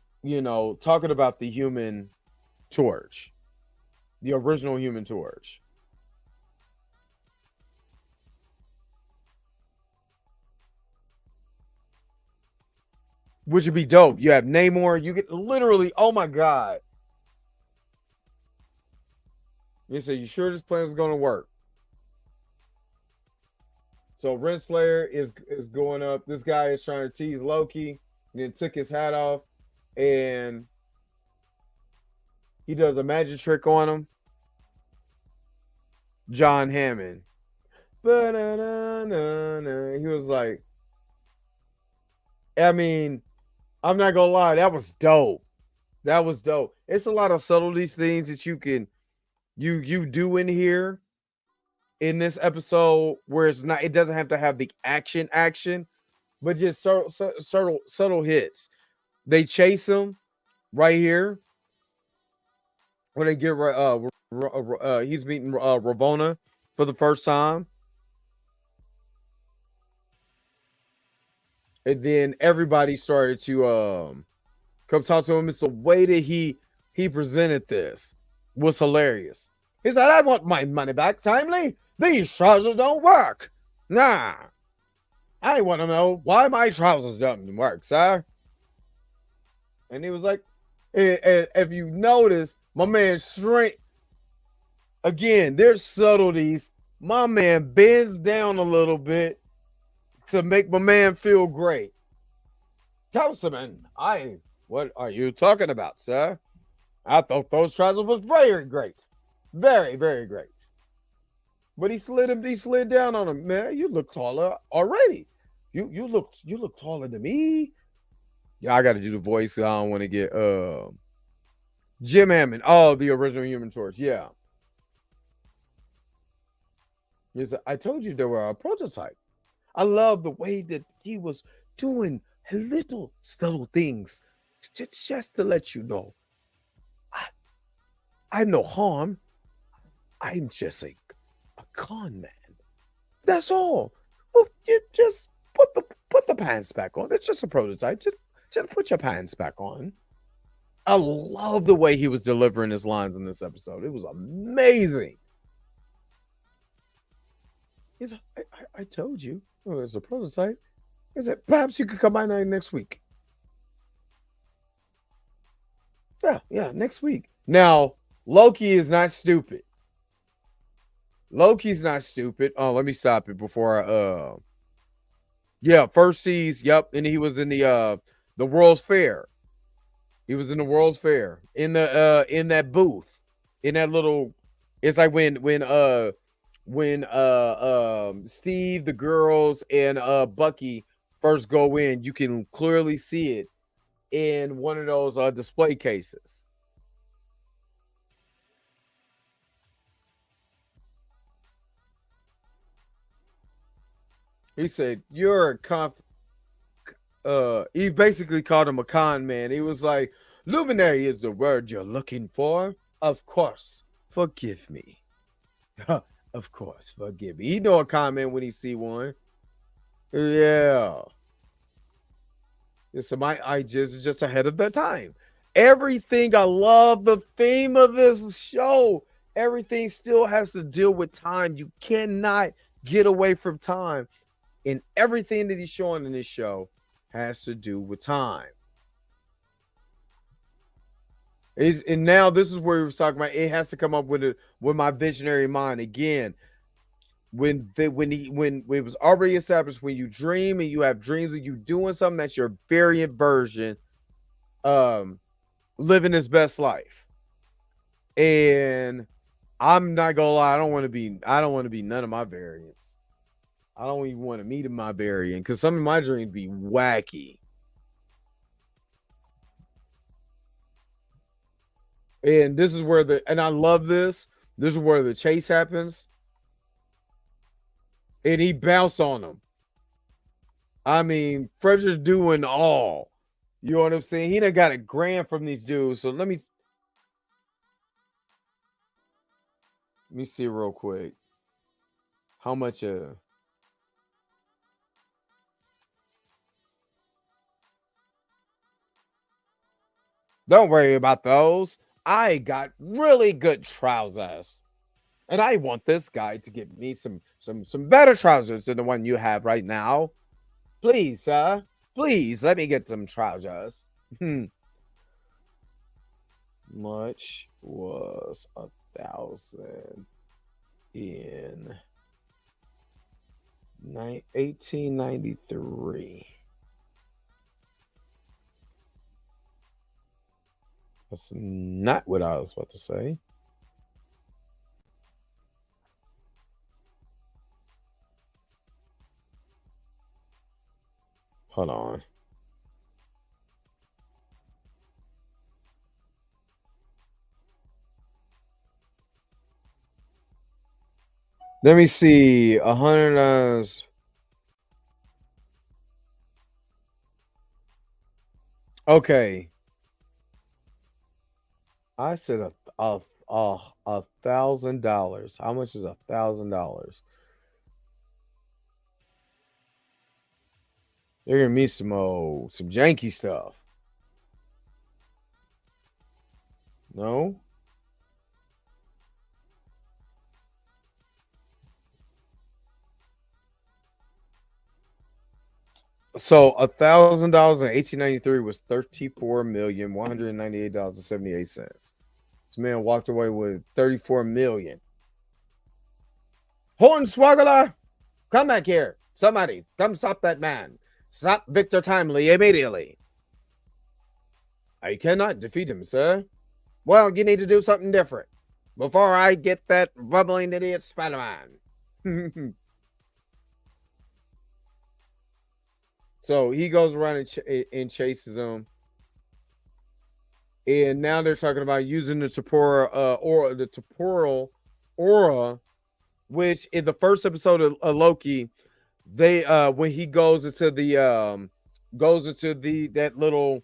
[SPEAKER 1] talking about the human torch, the original human torch, which would be dope. You have Namor, you get literally, oh my god. You say, you sure this plan is gonna work? So Renslayer is going up. This guy is trying to tease Loki, and then took his hat off, and he does a magic trick on him. John Hammond. He was like, I mean, I'm not gonna lie, that was dope. That was dope. It's a lot of subtleties, things that you do in here in this episode where it doesn't have to have the action, but just subtle hits. They chase him right here when they get he's meeting Ravonna for the first time. And then everybody started to come talk to him. It's the way that he presented this was hilarious. He said, I want my money back timely. These trousers don't work. Nah. I want to know why my trousers don't work, sir. And he was like, if you notice, my man shrink. Again, there's subtleties. My man bends down a little bit to make my man feel great. Councilman, what are you talking about, sir? I thought those trousers was very great. Very, very great. But he slid down on him. Man, you look taller already. You look taller than me. Yeah, I gotta do the voice. I don't want to get Jim Hammond. Oh, the original Human Torch. Yeah. I told you they were a prototype. I love the way that he was doing little subtle things just to let you know. I'm no harm. I'm just a con man. That's all. Well, you just put the pants back on. It's just a prototype. Just put your pants back on. I love the way he was delivering his lines in this episode. It was amazing. He's like, I told you. Oh, it's a prototype. He said, perhaps you could come by next week. Yeah, next week. Now, Loki is not stupid. Loki's not stupid. Oh, let me stop it before I yeah, first sees, yep, and he was in the World's Fair. He was in the World's Fair in that booth. In that little, it's like when Steve, the girls, and Bucky first go in, you can clearly see it in one of those display cases. He said, "You're he basically called him a con man. He was like, "Luminary is the word you're looking for. Of course, forgive me. Of course, forgive me." He know a con man when he see one. Yeah. So my ideas are just ahead of their time. Everything, I love the theme of this show. Everything still has to deal with time. You cannot get away from time. And everything that he's showing in this show has to do with time. And now this is where he was talking about. It has to come up with my visionary mind again. When it was already established, when you dream and you have dreams of you doing something, that's your variant version, living his best life. And I'm not gonna lie, I don't want to be none of my variants. I don't even want to meet in my variant because some of my dreams be wacky. And this is where and I love this. This is where the chase happens. And he bounced on him. I mean, Frederick's doing all. You know what I'm saying? He done got $1,000 from these dudes. So let me see real quick. How much Don't worry about those. I got really good trousers. And I want this guy to give me some better trousers than the one you have right now. Please, sir. Please let me get some trousers. Much was 1,000 in 1893. That's not what I was about to say. Hold on. Let me see. $100. Okay. I said $1,000. How much is $1,000? They're gonna meet some janky stuff. No. So $1,000 in 1893 was $34,198.78. This man walked away with $34 million. Hornswoggler, come back here. Somebody, come stop that man. Stop Victor Timely immediately. I cannot defeat him, sir. Well, you need to do something different before I get that bubbling idiot Spider-Man. So he goes around and chases him. And now they're talking about using the temporal aura, which in the first episode of Loki, they when he goes into that little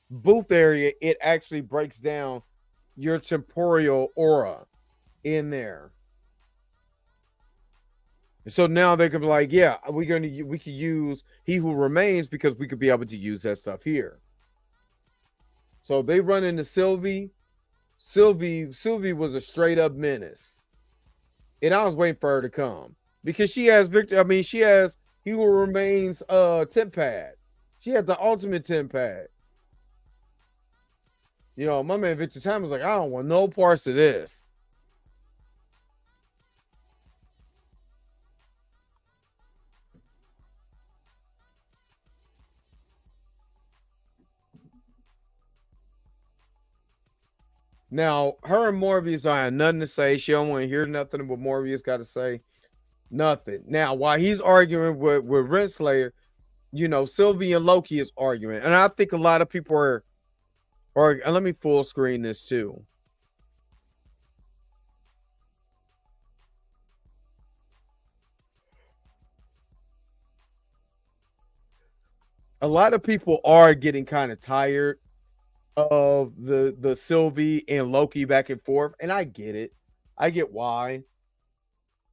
[SPEAKER 1] booth area, it actually breaks down your temporal aura in there. So now they can be like, yeah, we could use He Who Remains because we could be able to use that stuff here. So they run into Sylvie. Sylvie was a straight up menace. And I was waiting for her to come. Because she has she has He Who Remains temp pad. She had the ultimate temp pad. You know, my man Victor Time was like, I don't want no parts of this. Now, her and Morbius I had nothing to say. She don't want to hear nothing what Morbius got to say. Nothing. Now, while he's arguing with Renslayer, you know, Sylvie and Loki is arguing. And I think a lot of people are and let me full screen this too. a lot of people are getting kind of tired of the Sylvie and Loki back and forth, and I get it. I get why.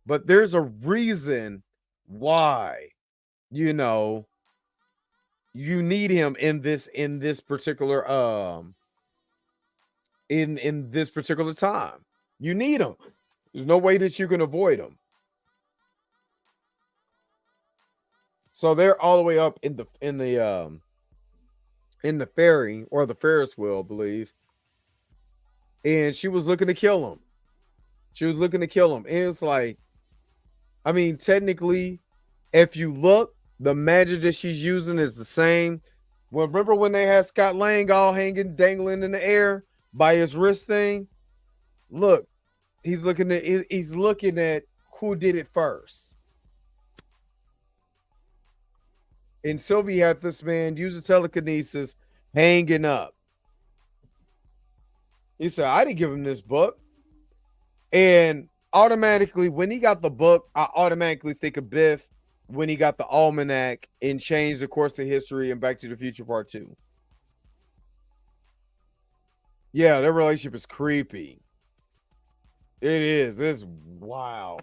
[SPEAKER 1] But there's a reason why, you know, you need him in this particular in this particular time. You need him. There's no way that you can avoid him. So they're all the way up in the ferry or the Ferris wheel, I believe. And she was looking to kill him. She was looking to kill him. And it's like, I mean, technically, if you look, the magic that she's using is the same. Well, remember when they had Scott Lang all hanging, dangling in the air by his wrist thing? Look, he's looking at who did it first. And Sylvie had this man using telekinesis hanging up. He said, I didn't give him this book. And automatically, when he got the book, I automatically think of Biff when he got the almanac and changed the course of history and Back to the Future Part 2. Yeah, their relationship is creepy. It is. It's wow.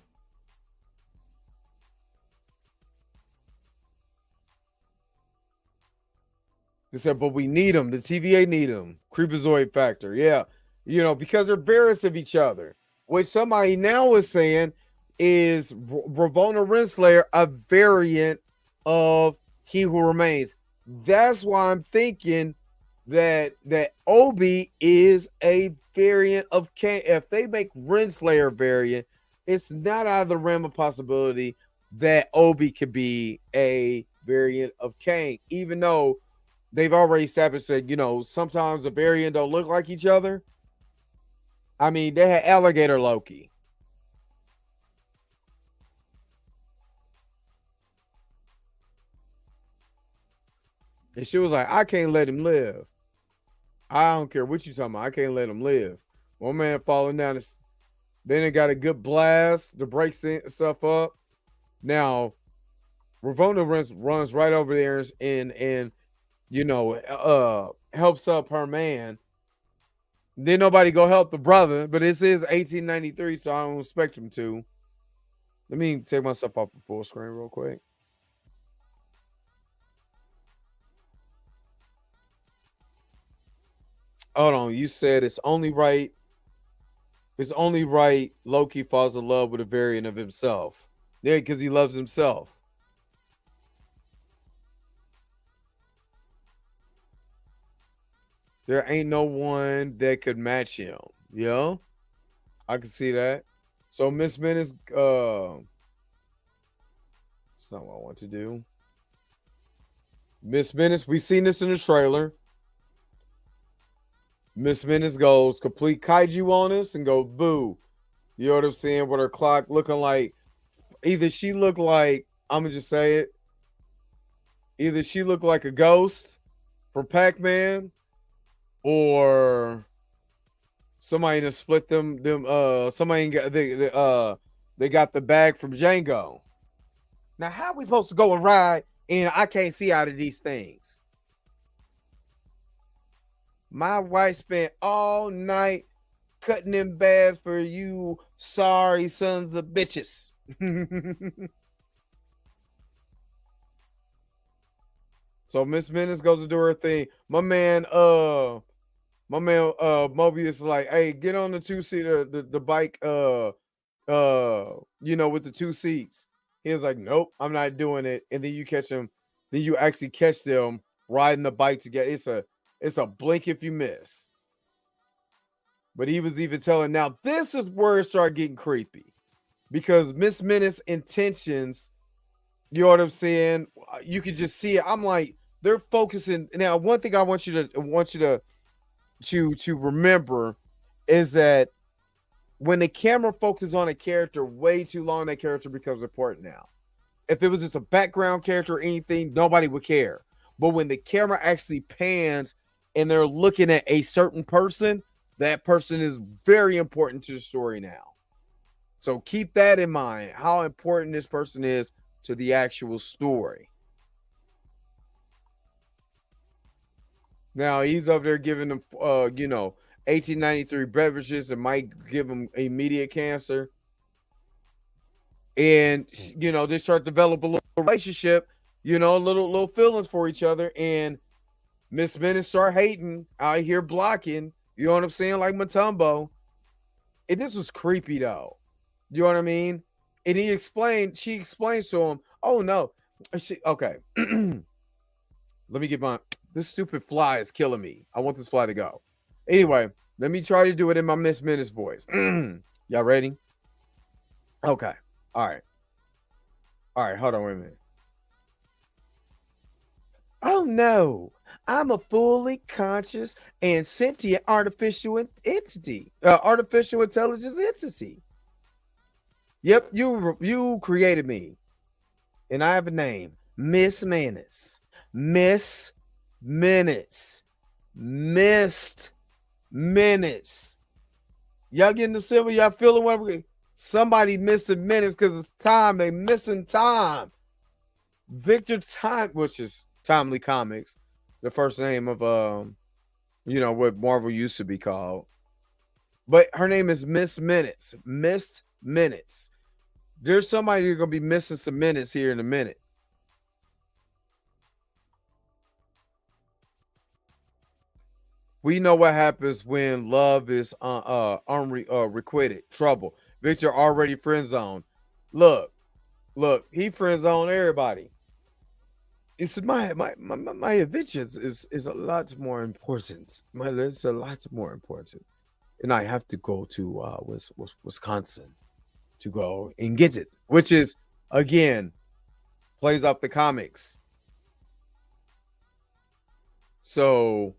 [SPEAKER 1] They said, but we need them. The TVA need them. Creepazoid factor. Yeah. You know, because they're variants of each other. Which somebody now is saying is Ravonna Renslayer a variant of He Who Remains. That's why I'm thinking that Obi is a variant of Kang. If they make Renslayer variant, it's not out of the realm of possibility that Obi could be a variant of Kang, even though they've already established that, you know, sometimes a variant don't look like each other. I mean, they had Alligator Loki. And she was like, I can't let him live. I don't care what you talking about. I can't let him live. One man falling down. Then it got a good blast to break stuff up. Now, Ravonna runs right over there and you know, helps up her man. Then nobody go help the brother, but this is 1893, so I don't expect him to. Let me take myself off the full screen real quick. Hold on, you said it's only right Loki falls in love with a variant of himself. Yeah, because he loves himself. There ain't no one that could match him. You know? I can see that. So Miss Menace, that's not what I want to do. Miss Menace, we seen this in the trailer. Miss Menace goes complete kaiju on us and go boo. You know what I'm saying? With her clock looking like, either she looked like, I'm gonna just say it, either she looked like a ghost from Pac-Man, or somebody to split them somebody got they got the bag from Django. Now how we supposed to go and ride and I can't see out of these things? My wife spent all night cutting them bags for you sorry sons of bitches. So Miss Menace goes to do her thing. My man Mobius is like, hey, get on the two-seater, the bike, you know, with the two seats. He was like, nope, I'm not doing it. And then you catch him, then you actually catch them riding the bike together. It's a blink if you miss. But he was even telling, now this is where it started getting creepy. Because Miss Menace's intentions, you know what I'm saying? You could just see it. I'm like, they're focusing. Now, one thing I want you to remember is that when the camera focuses on a character way too long, that character becomes important now. If it was just a background character or anything, nobody would care. But when the camera actually pans and they're looking at a certain person, that person is very important to the story now. So keep that in mind, how important this person is to the actual story. Now he's up there giving them, 1893 beverages that might give him immediate cancer. And they start developing a little relationship, little feelings for each other. And Miss Menace start hating out here, blocking. You know what I'm saying? Like Matumbo. And this was creepy though. You know what I mean? And she explains to him, oh no. Okay. Let me get this stupid fly is killing me. I want this fly to go. Anyway, let me try to do it in my Miss Menace voice. Y'all ready? Okay. All right. Hold on, wait a minute. Oh no. I'm a fully conscious and sentient artificial entity. Artificial intelligence entity. Yep, you created me. And I have a name. Miss Menace. Miss Menace. Missed Menace. Y'all getting the symbol? Y'all feeling what somebody missing minutes because it's time. They missing time. Victor Time, which is Timely Comics, the first name of what Marvel used to be called. But her name is Miss Minutes. Missed Minutes. There's somebody who's gonna be missing some minutes here in a minute. We know what happens when love is unrequited. Trouble. Victor already friend zone. Look, he friend zone everybody. It's my adventure is a lot more important. It's a lot more important, and I have to go to Wisconsin to go and get it, which is again plays off the comics. So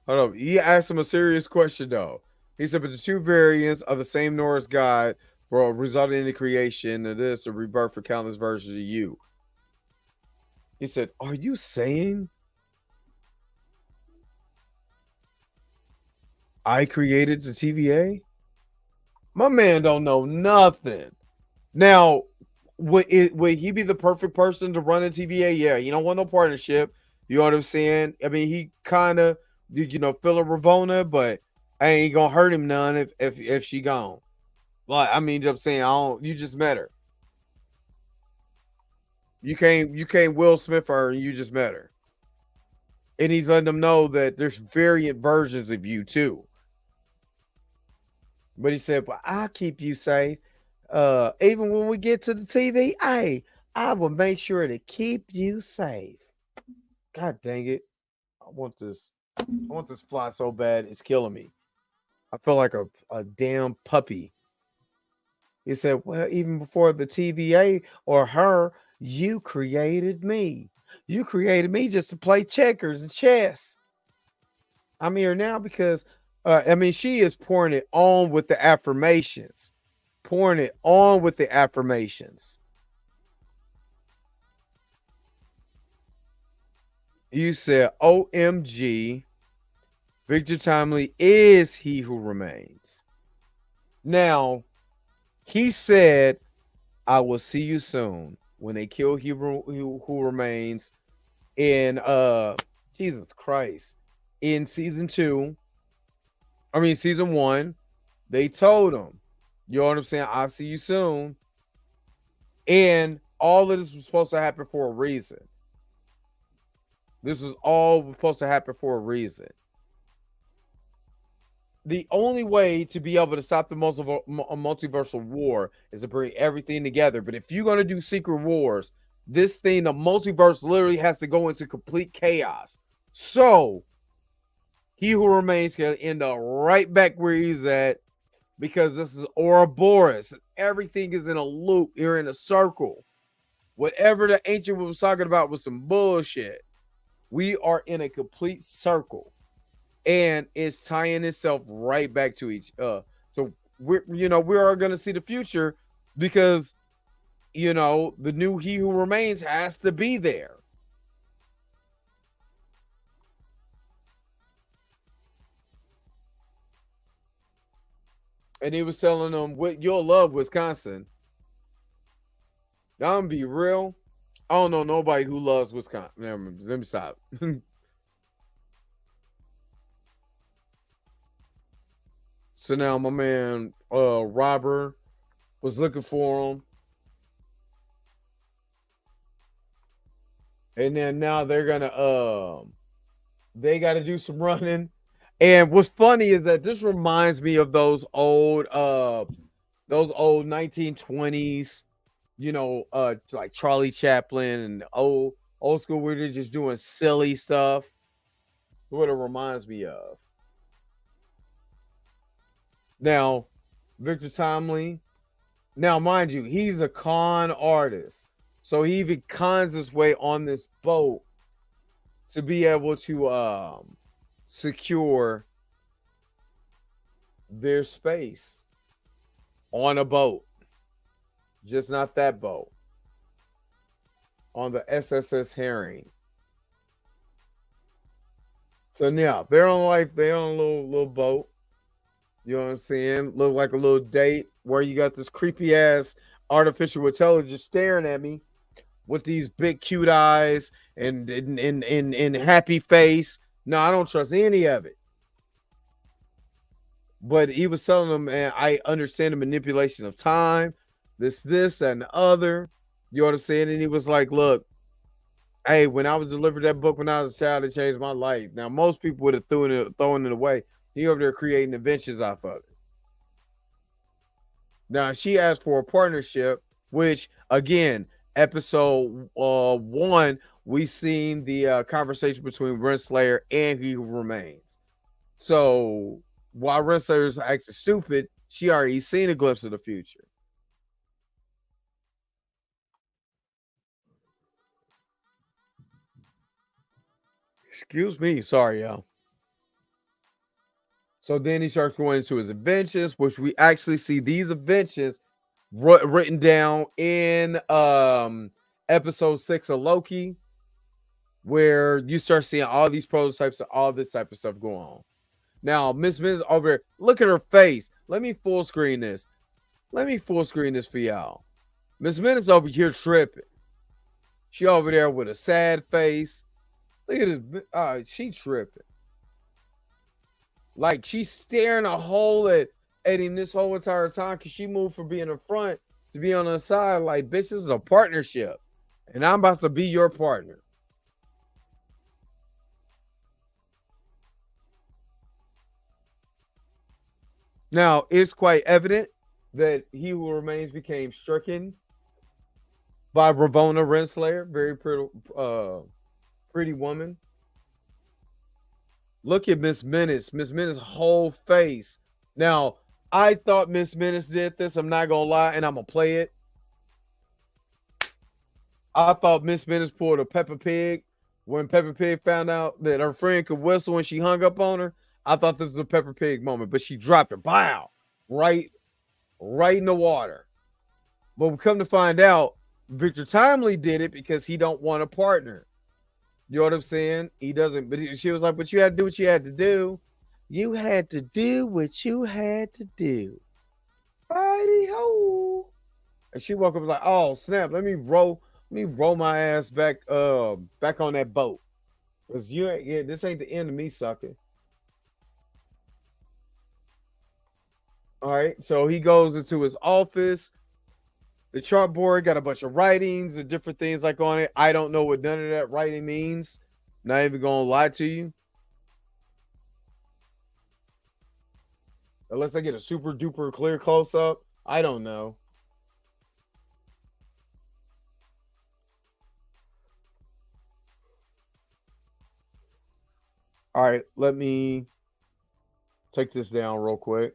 [SPEAKER 1] hold up, he asked him a serious question though. He said, but the two variants of the same Norse god will result in the creation of this, a rebirth for countless versions of you. He said, are you saying I created the TVA? My man don't know nothing. Now, would he be the perfect person to run a TVA? Yeah, he don't want no partnership. You know what I'm saying? I mean, he kind of, feeling Ravona, but I ain't gonna hurt him none if she gone. Like, I mean, I'm saying, you just met her. You can't Will Smith her, and you just met her. And he's letting them know that there's variant versions of you too. But he said, well, I'll keep you safe. Even when we get to the TV, I will make sure to keep you safe. God dang it. I want this fly so bad, it's killing me. I feel like a damn puppy. He said, well, even before the TVA or her, you created me. You created me just to play checkers and chess. I'm here now because, she is pouring it on with the affirmations. Pouring it on with the affirmations. You said, OMG, Victor Timely is he who remains. Now, he said, I will see you soon when they kill he who remains in Jesus Christ. In season 1, they told him, you know what I'm saying? I'll see you soon. And all of this was supposed to happen for a reason. This was all supposed to happen for a reason. The only way to be able to stop the multiversal war is to bring everything together. But if you're going to do secret wars, this thing, the multiverse literally has to go into complete chaos. So he who remains can end up right back where he's at, because this is Ouroboros. Everything is in a loop. You're in a circle. Whatever the ancient was talking about was some bullshit. We are in a complete circle. And it's tying itself right back to each so we are going to see the future, because the new he who remains has to be there. And he was telling them, you'll love Wisconsin. I'm gonna be real, I don't know nobody who loves Wisconsin. Let me stop. So now my man Robert was looking for him. And then now they're gonna they gotta do some running. And what's funny is that this reminds me of those old 1920s, like Charlie Chaplin and old school where they're just doing silly stuff. What it reminds me of. Now, Victor Timely, now mind you, he's a con artist. So he even cons his way on this boat to be able to secure their space on a boat. Just not that boat. On the SSS Herring. So now they're on a little boat. You know what I'm saying? Look like a little date where you got this creepy ass artificial intelligence staring at me with these big cute eyes and in happy face. No, I don't trust any of it. But he was telling them, and I understand the manipulation of time, this, and the other. You know what I'm saying? And he was like, look, hey, when I was delivered that book when I was a child, it changed my life. Now, most people would have thrown it away. He over there creating inventions off of it. Now, she asked for a partnership, which, again, episode 1, we seen the conversation between Renslayer and He Who Remains. So, while Renslayer's acting stupid, she already seen a glimpse of the future. Excuse me. Sorry, y'all. So then he starts going into his inventions, which we actually see these inventions written down in episode 6 of Loki, where you start seeing all these prototypes and all this type of stuff going on. Now, Miss Min's over here. Look at her face. Let me full screen this. Let me full screen this for y'all. Miss Min's over here tripping. She over there with a sad face. Look at this. She tripping. Like, she's staring a hole at him this whole entire time because she moved from being in front to be on the side. Like, bitch, this is a partnership. And I'm about to be your partner. Now, it's quite evident that He Who Remains became stricken by Ravonna Renslayer. Very pretty woman. Look at Miss Menace. Miss Menace's whole face. Now, I thought Miss Menace did this. I'm not going to lie, and I'm going to play it. I thought Miss Menace pulled a Peppa Pig when Peppa Pig found out that her friend could whistle when she hung up on her. I thought this was a Peppa Pig moment, but she dropped her. Bow! Right in the water. But we come to find out, Victor Timely did it because he don't want a partner. You know what I'm saying? He doesn't. But she was like, but you had to do what you had to do. You had to do what you had to do. Righty ho. And she woke up like, oh snap, let me roll my ass back on that boat. Because this ain't the end of me sucking. All right. So he goes into his office. The chartboard got a bunch of writings and different things like on it. I don't know what none of that writing means. Not even gonna lie to you. Unless I get a super duper clear close up. I don't know. All right, let me take this down real quick.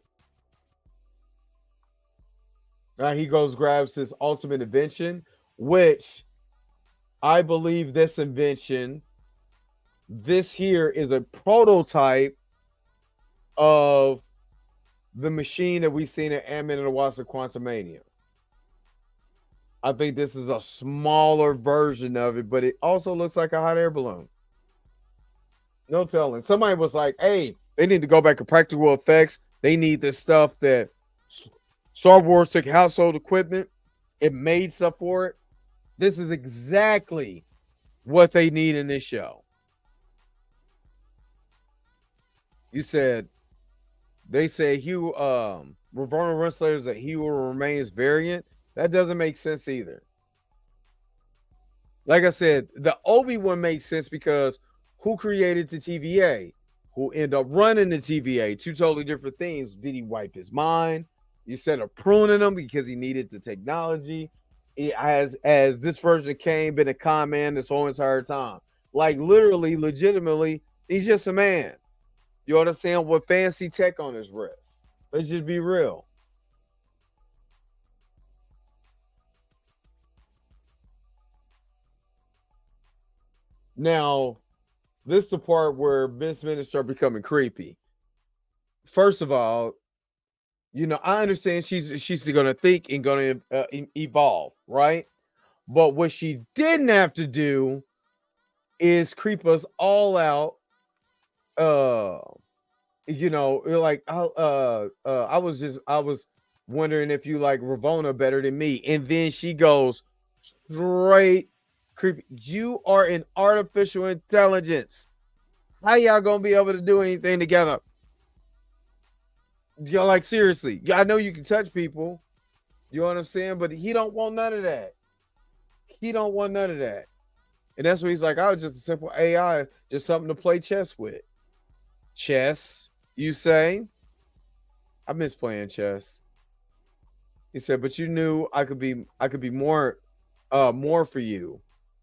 [SPEAKER 1] Now he grabs his ultimate invention, which I believe this invention, this here is a prototype of the machine that we've seen at Ant-Man and the Wasp of Quantumania. I think this is a smaller version of it, but it also looks like a hot air balloon. No telling. Somebody was like, hey, they need to go back to practical effects. They need this stuff that Star Wars took household equipment. It made stuff for it. This is exactly what they need in this show. You said They say Ravonna Renslayer is a He Who Remains variant. That doesn't make sense either. Like I said, the Obi-Wan makes sense because who created the TVA? Who ended up running the TVA? Two totally different things. Did he wipe his mind? Instead of pruning him because he needed the technology? It has, as this version of Kane, been a con man this whole entire time. Like literally, legitimately, he's just a man. You know what I'm saying? With fancy tech on his wrist. Let's just be real. Now, this is the part where Vince Minutes start becoming creepy. First of all, you know, I understand she's going to think and going to evolve, right? But what she didn't have to do is creep us all out. You know, like I was wondering if you like Ravonna better than me, and then she goes straight creepy. You are an artificial intelligence. How y'all gonna be able to do anything together? You're like, seriously. Yeah, I know you can touch people. You know what I'm saying? But he don't want none of that. He don't want none of that. And that's what he's like, I was just a simple AI, just something to play chess with. Chess, you say? I miss playing chess. He said, but you knew I could be more for you.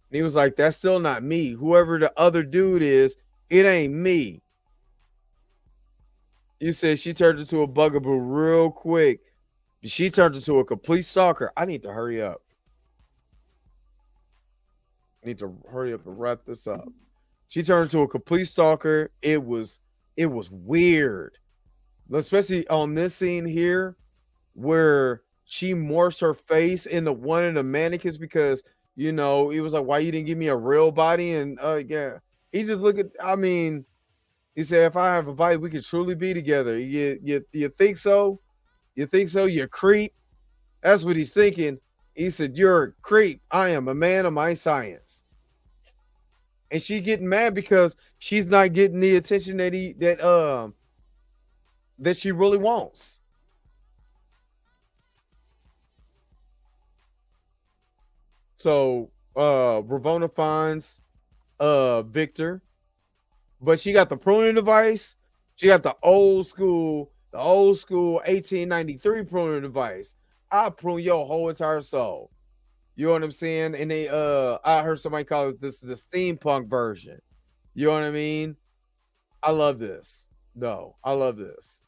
[SPEAKER 1] And he was like, that's still not me. Whoever the other dude is, it ain't me. You said she turned into a bugaboo real quick. She turned into a complete stalker. I need to hurry up. I need to hurry up and wrap this up. She turned into a complete stalker. It was weird. Especially on this scene here where she morphs her face into one of the mannequins because, you know, it was like, why you didn't give me a real body? And yeah, he just look at, I mean, he said, if I have a body, we could truly be together. You think so? You think so? You creep. That's what he's thinking. He said, you're a creep. I am a man of my science. And she getting mad because she's not getting the attention that she really wants. So Ravonna finds Victor, but she got the pruning device. She got the old school 1893 pruning device. I prune your whole entire soul. You know what I'm saying? And they I heard somebody call it the steampunk version. You know what I mean? I love this. No, I love this.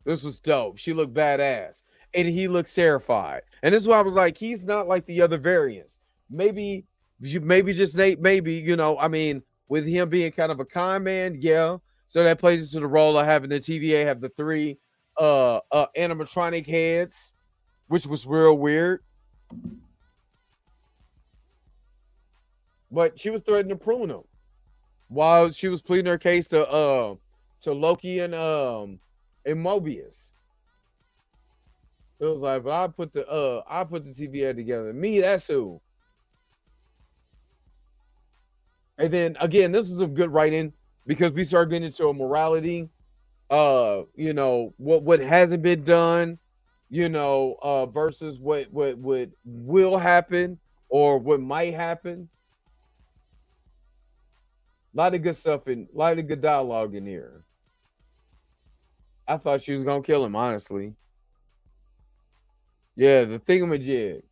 [SPEAKER 1] This was dope. She looked badass. And he looks terrified. And this is why I was like, he's not like the other variants. Maybe just Nate, maybe, you know, I mean, with him being kind of a con man, yeah. So that plays into the role of having the TVA have the 3 animatronic heads, which was real weird. But she was threatening to prune him while she was pleading her case to Loki and Mobius. It was like, but I put the TVA together. Me, that's who. And then again, this is a good writing because we start getting into a morality, you know, what hasn't been done, you know, versus what will happen or what might happen. A lot of good stuff and a lot of good dialogue in here. I thought she was gonna kill him, honestly. Yeah, the thingamajig.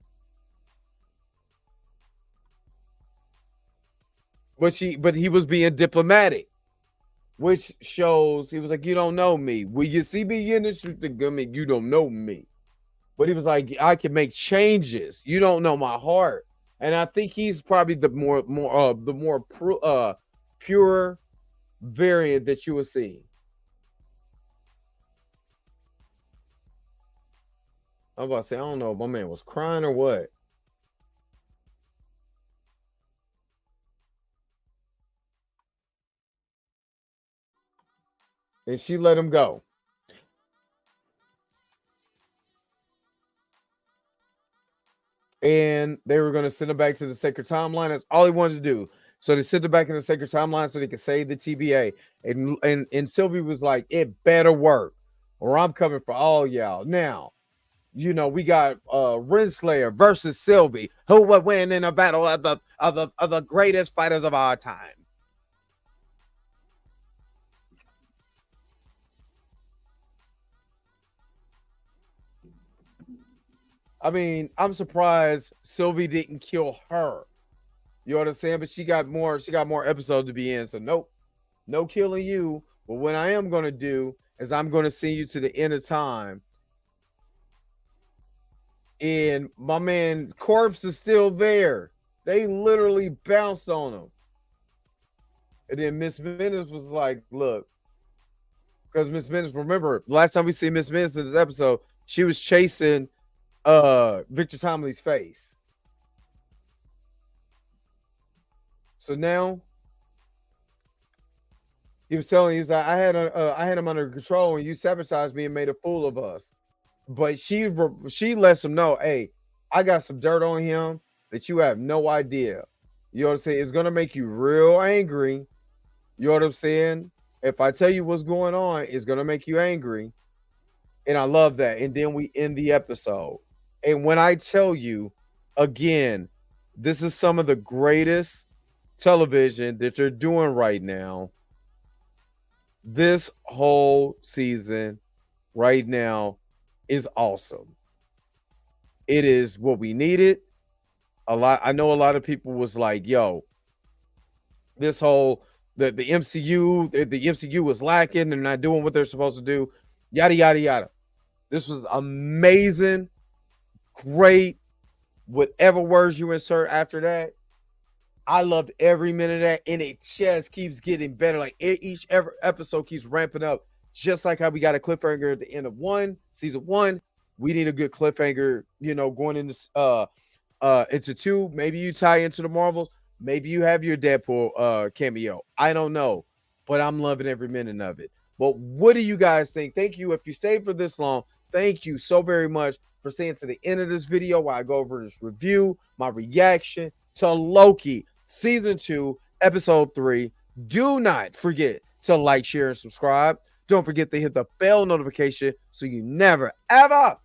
[SPEAKER 1] But he was being diplomatic, which shows he was like, you don't know me. Will you see me in the street? I mean, you don't know me. But he was like, I can make changes. You don't know my heart. And I think he's probably the more pure variant that you will see. I'm about to say, I don't know if my man was crying or what. And she let him go. And they were going to send him back to the sacred timeline. That's all he wanted to do. So they sent him back in the sacred timeline so they could save the TBA. And Sylvie was like, it better work. or I'm coming for all y'all. Now, we got Renslayer versus Sylvie, who would win in a battle of the greatest fighters of our time. I mean, I'm surprised Sylvie didn't kill her. You know what I'm saying? But she got more episodes to be in. So nope, no killing you. But what I am gonna do is I'm gonna send you to the end of time. And my man corpse is still there. They literally bounced on him. And then Miss Menace was like, look, because Miss Menace, remember, last time we see Miss Menace in this episode, she was chasing Victor Tomley's face. So now he was telling, he's like, I had him under control, and you sabotaged me and made a fool of us. But she lets him know, hey, I got some dirt on him that you have no idea. You know what I'm saying? It's gonna make you real angry. You know what I'm saying? If I tell you what's going on, it's gonna make you angry. And I love that. And then we end the episode. And when I tell you again, this is some of the greatest television that you're doing right now. This whole season right now is awesome. It is what we needed. I know a lot of people was like, yo, this whole the MCU, the MCU was lacking. They're not doing what they're supposed to do. Yada, yada, yada. This was amazing. Great. Whatever words you insert after that. I loved every minute of that. And it just keeps getting better. Like each episode keeps ramping up. Just like how we got a cliffhanger at the end of season 1. We need a good cliffhanger, going into 2. Maybe you tie into the Marvels. Maybe you have your Deadpool cameo. I don't know, but I'm loving every minute of it. But what do you guys think? Thank you. If you stayed for this long, thank you so very much for staying to the end of this video while I go over this review, my reaction to Loki season 2, episode 3. Do not forget to like, share, and subscribe. Don't forget to hit the bell notification so you never, ever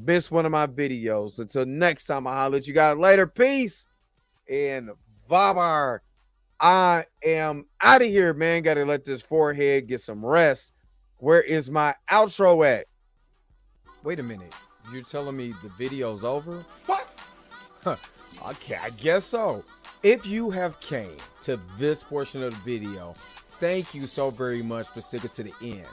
[SPEAKER 1] miss one of my videos. Until next time, I'll holler at you guys later. Peace and bye-bye. I am out of here, man. Got to let this forehead get some rest. Where is my outro at? Wait a minute. You're telling me the video's over? What? Okay, I guess so. If you have came to this portion of the video, thank you so very much for sticking to the end.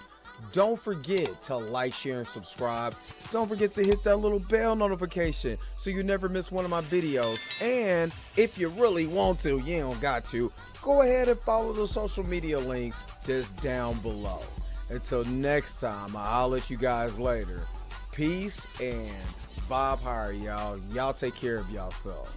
[SPEAKER 1] Don't forget to like, share, and subscribe. Don't forget to hit that little bell notification so you never miss one of my videos. And if you really want to, you don't got to, go ahead and follow the social media links that's down below. Until next time, I'll let you guys later. Peace and Bob Hire, y'all. Y'all take care of yourself.